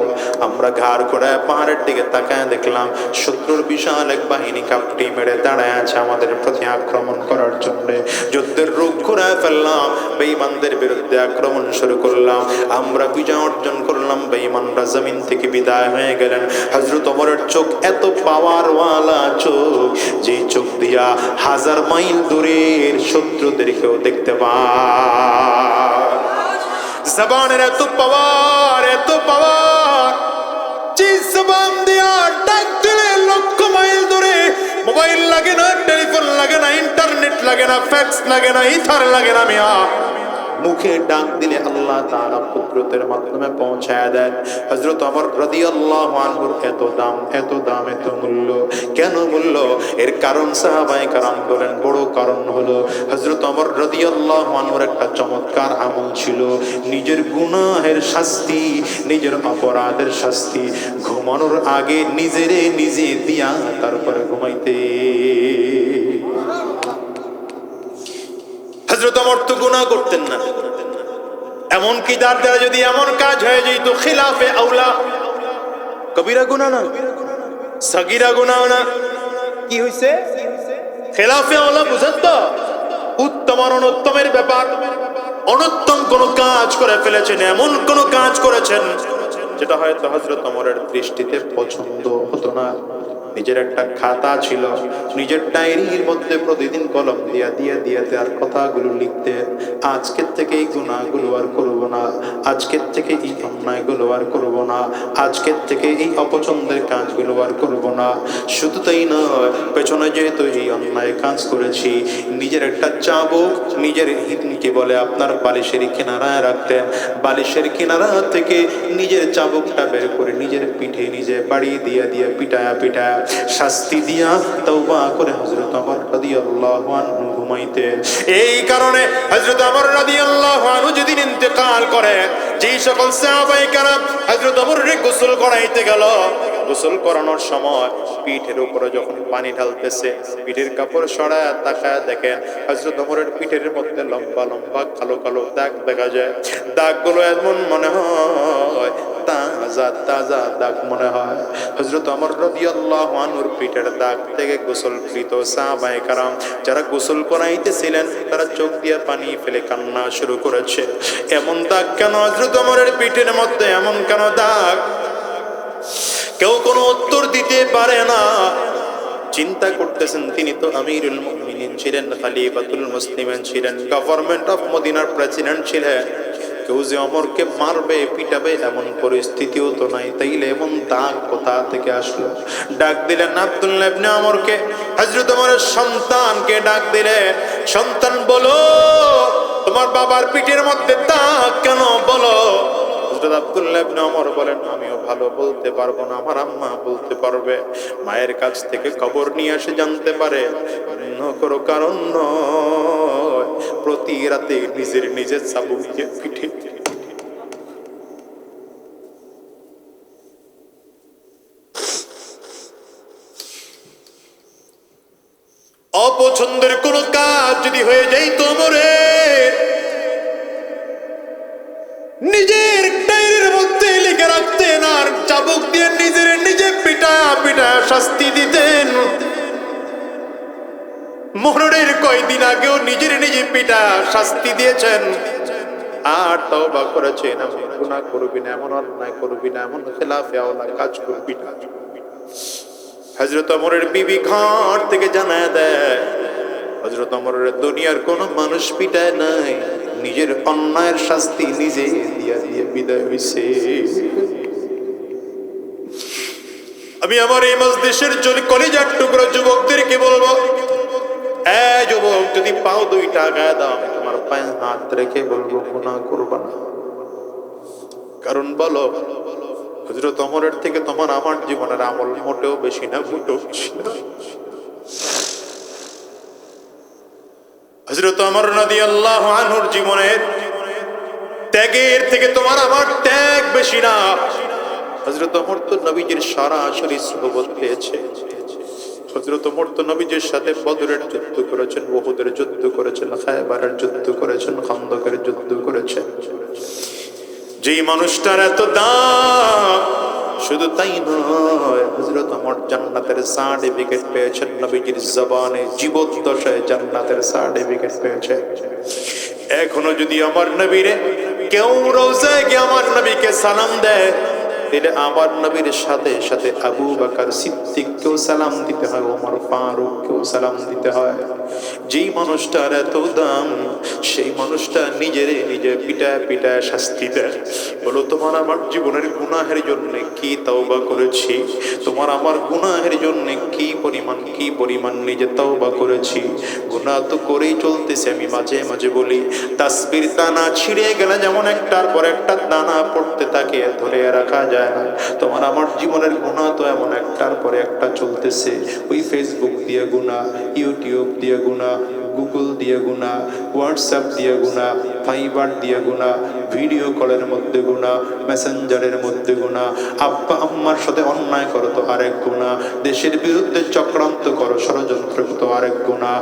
আমরা ঘাড় করে পাহাড়ের দিকে তাকায় দেখলাম শত্রুর বিশাল এক বাহিনী কাপটি মেরে দাঁড়ায় আছে আমাদের প্রতি আক্রমণ করার জন্য। যুদ্ধের রূপ ঘুরায় ফেললাম, বেঈমানদের বিরুদ্ধে আক্রমণ শুরু করলাম। আমরা বিজয় অর্জন করলাম, বেঈমানরা জমিন থেকে বিদায় হয়ে গেলেন। হযরত ওমরের চোখ এত পাওয়ারওয়ালা চোখ, যে চোখ দিয়া 1000 মাইল দূরের শত্রুদেরকেও দেখতে পায়। জবানের এত পাওয়ার, এত পাওয়ার, যে জবান দিয়া ডাক দিলে লক্ষ মাইল দূরে, মোবাইল লাগে না, টেলিফোন লাগে না, ইন্টারনেট লাগে না, ফ্যাক্স লাগে না, ইথার লাগে না, মিয়া মুখে ডাক দিলে আল্লাহ তাআলা কুদরতের মাধ্যমে পৌঁছায় দেন। হযরত ওমর রাদিয়াল্লাহু আনহুর এত দাম, এত দাম, এত মূল্য। কেন মূল্য? এর কারণ সাহাবায়ে কেরাম বলেন, বড় কারণ হলো হযরত ওমর রাদিয়াল্লাহু আনহুর একটা চমৎকার আমল ছিল। নিজের গুনাহের শাস্তি, নিজের অপরাধের শাস্তি ঘুমানোর আগে নিজেরে নিজে দিয়া তারপরে ঘুমাইতে। হযরত ওমর তো গুনাহ করতেন না, এমনকি তার দ্বারা যদি এমন কাজ হয়ে যেত খিলাফে আউলা, কবিরা গুনাহ না, সাগীরা গুনাহ না, কি হইছে খিলাফে আউলা, বুঝেন তো? উত্তম আর অনুত্তমের ব্যাপার। অনুত্তম কোন কাজ করে ফেলেছেন, এমন কোন কাজ করেছেন যেটা হয়তো হযরত ওমরের দৃষ্টিতে পছন্দ হতো না। নিজের একটা খাতা ছিল, নিজের ডায়েরির মধ্যে প্রতিদিন কলম দিয়া দিয়া দিয়া তার কথাগুলো লিখতে, আজকের থেকে এই গুনাহগুলো আর করব না, আজকের থেকে এই অন্যায়গুলো আর করব না, আজকের থেকে এই অপছন্দের কাজগুলো আর করব না। শুধু তাই নয়, পেছনে যেহেতু এই অন্যায় কাজ করেছি, নিজের একটা চাবুক নিজের কি বলে আপনার বালিশের কিনারায় রাখতেন। বালিশের কিনারা থেকে নিজের চাবুকটা বের করে নিজের পিঠে নিজে বাড়ি দিয়া দিয়া পিটায়া পিটায়া শাস্তি দিয়া তওবা করে হযরত ওমর রাদিয়াল্লাহু আনহু ঘুমাইতেন। এই কারণে হযরত ওমর রাদিয়াল্লাহু আনহু যেদিন ইন্তেকাল করে, যেই সকল সাহাবায়ে কেরাম হযরত ওমরকে গোসল করাইতে গেল, গোসল করানোর সময় পিঠের উপরে যখন পানি ঢালতেছে, পিঠের কাপড় সরায় তাকায় দেখেন হযরত ওমরের পিঠের মধ্যে লম্বা লম্বা কালো কালো দাগ দেখা যায়। দাগগুলো এমন মনে হয় তাজা তাজা দাগ মনে হয়। হযরত ওমর রাদিয়াল্লাহু আনহুর পিঠের দাগ থেকে গোসলকৃত সাহাবায়ে কেরাম যারা গোসল করাইতেছিলেন তারা চোখ দিয়ে পানি ফেলে কান্না শুরু করেছে। এমন দাগ কেন হযরত ওমরের পিঠের মধ্যে, এমন কেন দাগ? কেউ কোনো উত্তর দিতে পারে না। চিন্তা করতেছেন, তিনি তো আমিরুল মুমিনিন ছিলেন, খলিফাতুল মুসলিমিন ছিলেন, গভর্নমেন্ট অফ মদিনার প্রেসিডেন্ট ছিলেন। কেউ যে ওমরকে মারবে পিটাবে এমন পরিস্থিতিও তো নাই, তাইলে এমন দাগ কোথা থেকে আসলো? ডাক দিলেন আব্দুল্লাহ ইবনে ওমরকে, হযরত ওমরের সন্তানকে ডাক দিলেন, সন্তান বলো তোমার বাবার পিঠের মধ্যে দাগ কেন, বলো। হযরত আব্দুল্লাহ ইবনে ওমর বলেন, আমিও ভালো বলতে পারবো না, আমার আম্মা বলতে পারবে। মায়ের কাছ থেকে খবর নিয়ে এসে জানতে পারে, অন্য কোনো কারণ নয়, প্রতি রাতে নিজের নিজের চাবুক দিয়ে পিঠে অপছন্দের কোনো কাজ যদি হয়ে যায় তোমরে, নিজের ডায়েরির মধ্যে লিখে রাখতেন আর চাবুক দিয়ে নিজের নিজে পিটা পিটা শাস্তি দিতেন। মরণের কয়দিন আগেও নিজের নিজে পিটা শাস্তি দিয়েছেন, আর তওবা করেছেন এমন গুনাহ করবি না, এমন অন্যায় করবি না, এমন খেলাফে আওলা কাজ করবি না। হযরত ওমরের বিবি ঘর থেকে জানায় দেয়, হযরত ওমরের দুনিয়ার কোন মানুষ পিটায় নাই, নিজের অন্যায়ের শাস্তি নিজে দিয়া দিয়ে বিদায় হইছে। আমি আমার এই মজলিসের কলিজার টুকরো যুবকদেরকে বলবো, এই যুবক, যদি পাও দুইটা গায়ে দাও, আমি তোমার পায়ে হাত রেখে বলবো গুনাহ করবা না। কারণ বলো, হযরত ওমরের থেকে তোমার আমার জীবনের আমল মোটেও বেশি না, মোটেও বেশি না। হযরত ওমর রাদিয়াল্লাহু আনহুর জীবনের ত্যাগের থেকে তোমার আমার ত্যাগ বেশি না। হযরত ওমর তো নবীজির সরাসরি সুহবত পেয়েছে। হযরত ওমর তো নবীজির সাথে বদরের যুদ্ধ করেছেন, উহুদের যুদ্ধ করেছেন, খায়বারের যুদ্ধ করেছেন, খন্দকের যুদ্ধ করেছেন। যেই মানুষটার এত দাম, শুধু তাই নয়, হযরত ওমর জান্নাতের সার্টিফিকেট পেয়েছেন, নবীজির জবানে জীবদ্দশায় জান্নাতের সার্টিফিকেট পেয়েছেন। এখনো যদি আমার নবীরে কেউ রওজায় গিয়ে আমার নবীকে সালাম দেয়, এটা আমার নবীর সাথে সাথে আবু বকর সিদ্দিককেও সালাম দিতে হয়, ওমর ফারুককেও সালাম দিতে হয়। যেই মানুষটার এত দাম, সেই মানুষটা নিজেরে নিজে পিটায় পিটায় শাস্তি দেয়। বলো, তোমার আমার জীবনের গুনাহের জন্য কি তওবা করেছি, তোমার আমার গুনাহের জন্য কি পরিমাণ নিজে তওবা করেছি। গুনাহ তো করেই চলতেছে। আমি মাঝে মাঝে বলি, তাসবির দানা ছিঁড়ে গেলে যেমন একটার পর একটা দানা পড়তে থাকে, ধরে রাখা যায় না। তোমার আমার জীবনের গুনাহ তো এমন একটার পরে একটা চলতেছে। ওই ফেসবুক দিয়ে গুনাহ, ইউটিউব দিয়ে গুনাহ, গুগল দিয়ে গুনাহ, হোয়াটসঅ্যাপ দিয়ে গুনাহ, ফাইবার দিয়ে গুনাহ, ভিডিও কলের মধ্যে গুনাহ, মেসেঞ্জারের মধ্যে গুনাহ, আব্বা আম্মার সাথে অন্যায় করো তো আরেক গুনাহ, দেশের বিরুদ্ধে চক্রান্ত করো, ষড়যন্ত্র তো আরেক গুনাহ,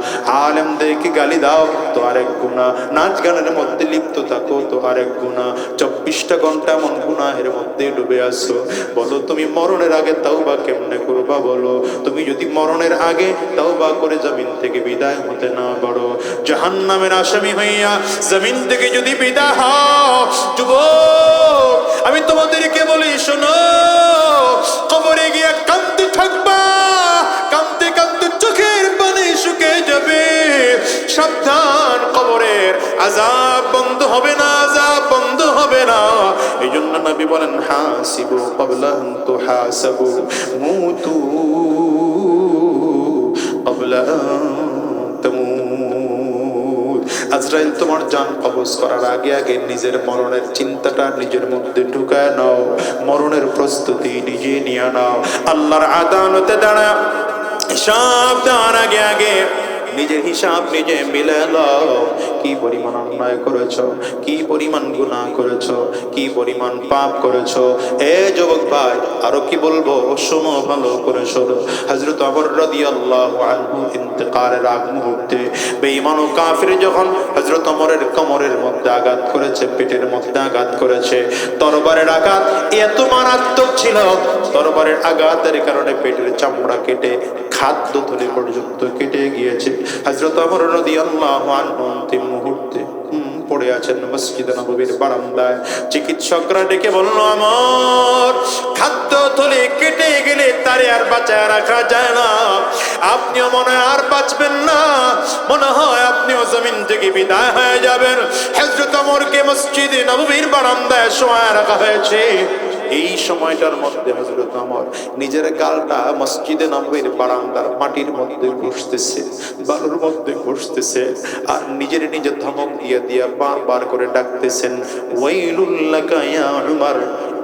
আলেমদেরকে গালি দাও তো আরেক গুনাহ, নাচ গানের মধ্যে লিপ্ত থাকো তো আরেক গুনাহ। 24টা ঘন্টা এমন গুনাহের মধ্যে ডুবে আছো। বলো, তুমি মরণের আগে তাওবা কেমনে করবা? বলো, তুমি যদি মরণের আগে তাওবা করে জমিন থেকে বিদায় হতে না পারো, জাহান্নামের আসামি হইয়া জমিন থেকে যদি বিদায় হও, যুবক আমি তোমাদেরকে বলি, শোনো, কবরে গিয়া কাঁদতে থাকবা, কাঁদতে কাঁদতে চোখের পানি শুকিয়ে যাবে। সাবধান, কবরের আযাব বন্ধ হবে না, আযাব বন্ধ হবে না। এই জন্য নবী বলেন, হাসিবু ক্বাবলা আন তুহাসাবু, মুতু ক্বাবলা আন তামুত। আজরাইল তোমার জান কবজ করার আগে আগে নিজের মরণের চিন্তাটা নিজের মধ্যে ঢুকায় নাও, মরণের প্রস্তুতি নিজে নিয়ে নাও। আল্লাহর আদালতে দাঁড়া হিসাব দেওয়ার আগে আগে নিজের হিসাব নিজে মিলে নাও। কি পরিমাণ অন্যায় করেছ, কি পরিমাণ গুনাহ করেছ, কি পরিমাণ পাপ করেছ। এ যুবক ভাই, আরো কি বলবো, শোনো, ভালো করে শোনো। হযরত ওমর রাদিয়াল্লাহু আনহু ইন্তেকালের আগ মুহূর্তে বেঈমান ও কাফির যখন হযরত ওমরের কোমরের মধ্যে আঘাত করেছে, পেটের মধ্যে আঘাত করেছে, তরবারের আঘাত এত মারাত্মক ছিল, তরবারের আঘাতের কারণে পেটের চামড়া কেটে খাদ্যথলি পর্যন্ত কেটে গিয়েছে। হযরত ওমর রাদিয়াল্লাহু আনহু অন্তিম মুহূর্তে পড়ে আছেন মসজিদে নববীর বারান্দায়। চিকিৎসকরা ডেকে বলল, আমার খাদ্যথলি কেটে গেলে তারে আর বাঁচায় রাখা যায় না, আপনিও মনে হয় আর বাঁচবেন না, মনে হয় আপনিও জমিন থেকে বিদায় হয়ে যাবেন। হযরত ওমরকে মসজিদে নববীর বারান্দায় শোয়া রাখা হয়েছে। এই সময়টার মধ্যে হযরত ওমর নিজের গালটা মসজিদে নববীর বারান্দার মাটির মধ্যে ঘষতেছে, বালুর মধ্যে ঘষতেছে, আর নিজের নিজে ধমক দিয়ে দিয়ে বারবার করে ডাকতেছেন, ওয়াইলুল লাকা ইয়া উমর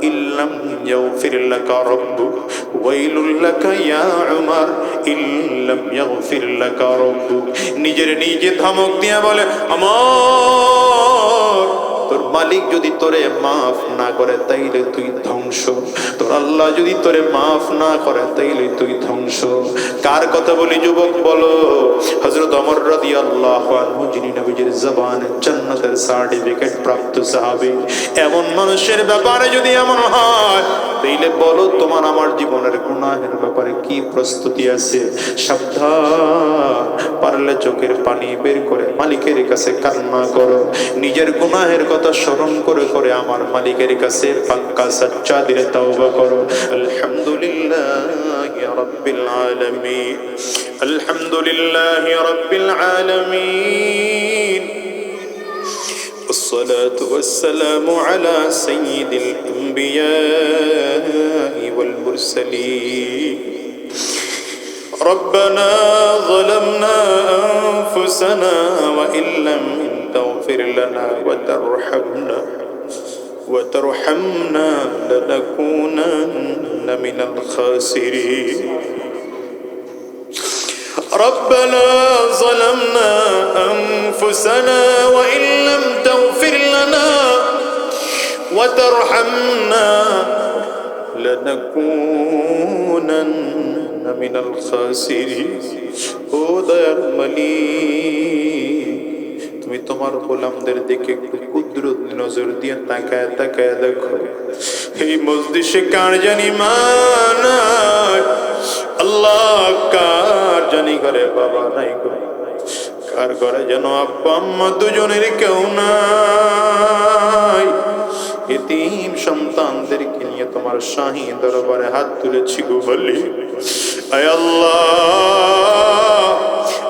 ইল্লাম ইয়াগফির লাকা রাব্বুক, ওয়াইলুল লাকা ইয়া উমর ইল্লাম ইয়াগফির লাকা রাব্বুক। নিজের নিজে ধমক দিয়ে বলে, ওমর, তোর মালিক যদি তোরে মাফ না করে তাইলে তুই ধ্বংস, তোর আল্লাহ যদি তোরে মাফ না করে তাইলে তুই ধ্বংস। কার কথা বলি যুবক, বলো? হযরত ওমর রাদিয়াল্লাহু আনহু, যিনি নবীজির জবানে জান্নাতের সার্টিফিকেট প্রাপ্ত সাহাবী। এমন মানুষের ব্যাপারে যদি এমন হয়, তাইলে বলো তোমার আমার জীবনের গুনাহের ব্যাপারে কি প্রস্তুতি আছে? সাবধান, পারলে চোখের পানি বের করে মালিকের কাছে কান্না করো, নিজের গুনাহের কথা স্মরণ করে করে আমার মালিকের কাছে পাক্কা সচ্চা দিলে তওবা করো। আলহামদুলিল্লাহি রাব্বিল আলামিন, আলহামদুলিল্লাহি রাব্বিল আলামিন, والصلاة والسلام على سيد الأنبياء والمرسلين. ربنا ظلمنا أنفسنا وإن لم تغفر لنا وترحمنا لنكونن من الخاسرين. ربنا ظلمنا أنفسنا وإن لم تغفر لنا وترحمنا لنكونن من الخاسرين. ও দয়ার মালিক, তুমি তোমার গোলামদের দিকে একটু কুদরত নজর দিয়ে তাকায় তাকায় দেখো, এই মজলিসে কার জানি মা নাই, আল্লাহ কার জানি ঘরে বাবা নাই গো, কার ঘরে যেন আব্বা আম্মা দুজনের কেউ নাই, এতিম সন্তানদেরকে নিয়ে নিয়ে তোমার শাহী দরবারে হাত তুলেছি গো বলি, আয় আল্লাহ,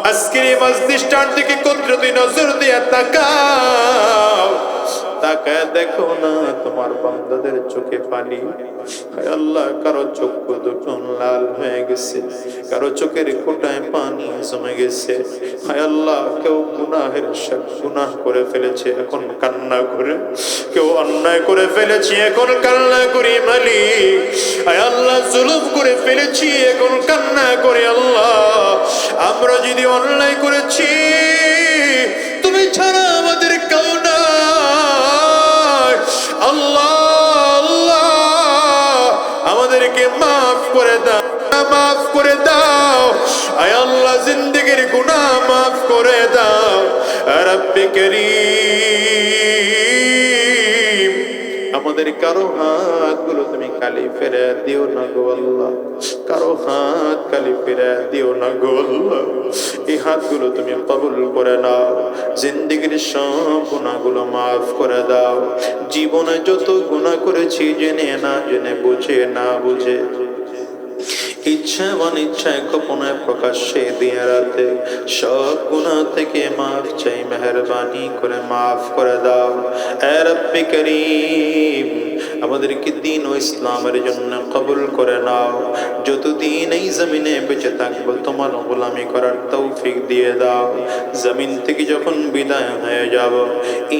আজকের এই মজলিসটার দিকে কুদরতি নজর দিয়ে তাকাও, তাকায় দেখো না তোমার বান্দাদের চোখে পানি। হায় আল্লাহ, কারো চক্ষু দুটো লাল হয়ে গেছে, কারো চোখের কোটায় পানি জমে গেছে। হায় আল্লাহ, কেউ গুনাহ করে ফেলেছে, এখন কান্না করে, কেউ অন্যায় করে ফেলেছি, এখন কান্না করি মালিক। হায় আল্লাহ, জুলুম করে ফেলেছি, এখন কান্না করে। আল্লাহ, আমরা যদি অন্যায় করেছি, তুমি ছাড়া আমাদের কেউ নাই। আল্লাহ আল্লাহ, আমাদেরকে মাফ করে দাও, মাফ করে দাও। আয় আল্লাহ, জিন্দেগির গুনাহ মাফ করে দাও। রব্বে করিম, আমাদের কারো হাতগুলো তুমি খালি ফেরে দিও না গো আল্লাহ, কারো হাত খালি ফেরে দিও না গো আল্লাহ। এই হাতগুলো তুমি কবুল করে নাও, জিন্দেগির সব গুনাহগুলো মাফ করে দাও। জীবনে যত গুনাহ করেছি, জেনে না জেনে, বুঝে না বুঝে, ইচ্ছা অনিচ্ছায়, গোপনে প্রকাশ্যে, দিয়ে রাতে, সব গুনাহ থেকে মাফ চাই, মেহেরবানি করে মাফ করে দাও। এ রব্বে করিম, আমাদেরকে দ্বীন ও ইসলামের জন্য কবুল করে নাও। যতদিন এই জমিনে বেঁচে থাকবো, তোমার গোলামি করার তৌফিক দিয়ে দাও। জমিন থেকে যখন বিদায় হয়ে যাব,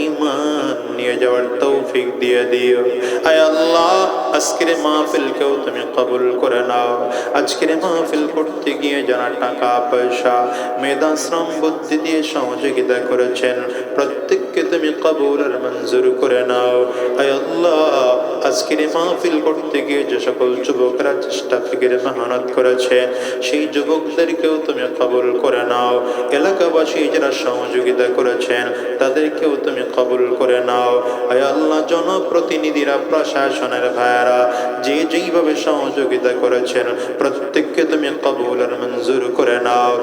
ঈমান নিয়ে যাওয়ার তৌফিক দিয়ে দিও। আয় আল্লাহ, আজকের মাহফিলকেও তুমি কবুল করে নাও। আজকের মাহফিল করতে গিয়ে যারা টাকা পয়সা, মেধা, শ্রম, বুদ্ধি দিয়ে সহযোগিতা করেছেন, প্রত্যেককে তুমি কবুল আর মঞ্জুর করে নাও। আয় আল্লাহ, আজকের মাহফিল করতে গিয়ে যে সকল যুবকরা চেষ্টা ফিকিরে মেহনত করেছে, সেই যুবকদেরকেও তুমি কবুল করে নাও। এলাকাবাসী যারা সহযোগিতা করেছেন, তাদেরকেও তুমি কবুল করে নাও। আয় আল্লাহ, জনপ্রতিনিধিরা, প্রশাসনের ভাইয়েরা যে যেইভাবে সহযোগিতা করেছেন, প্রত্যেককে তুমি কবুল আর মঞ্জুর করে নাও।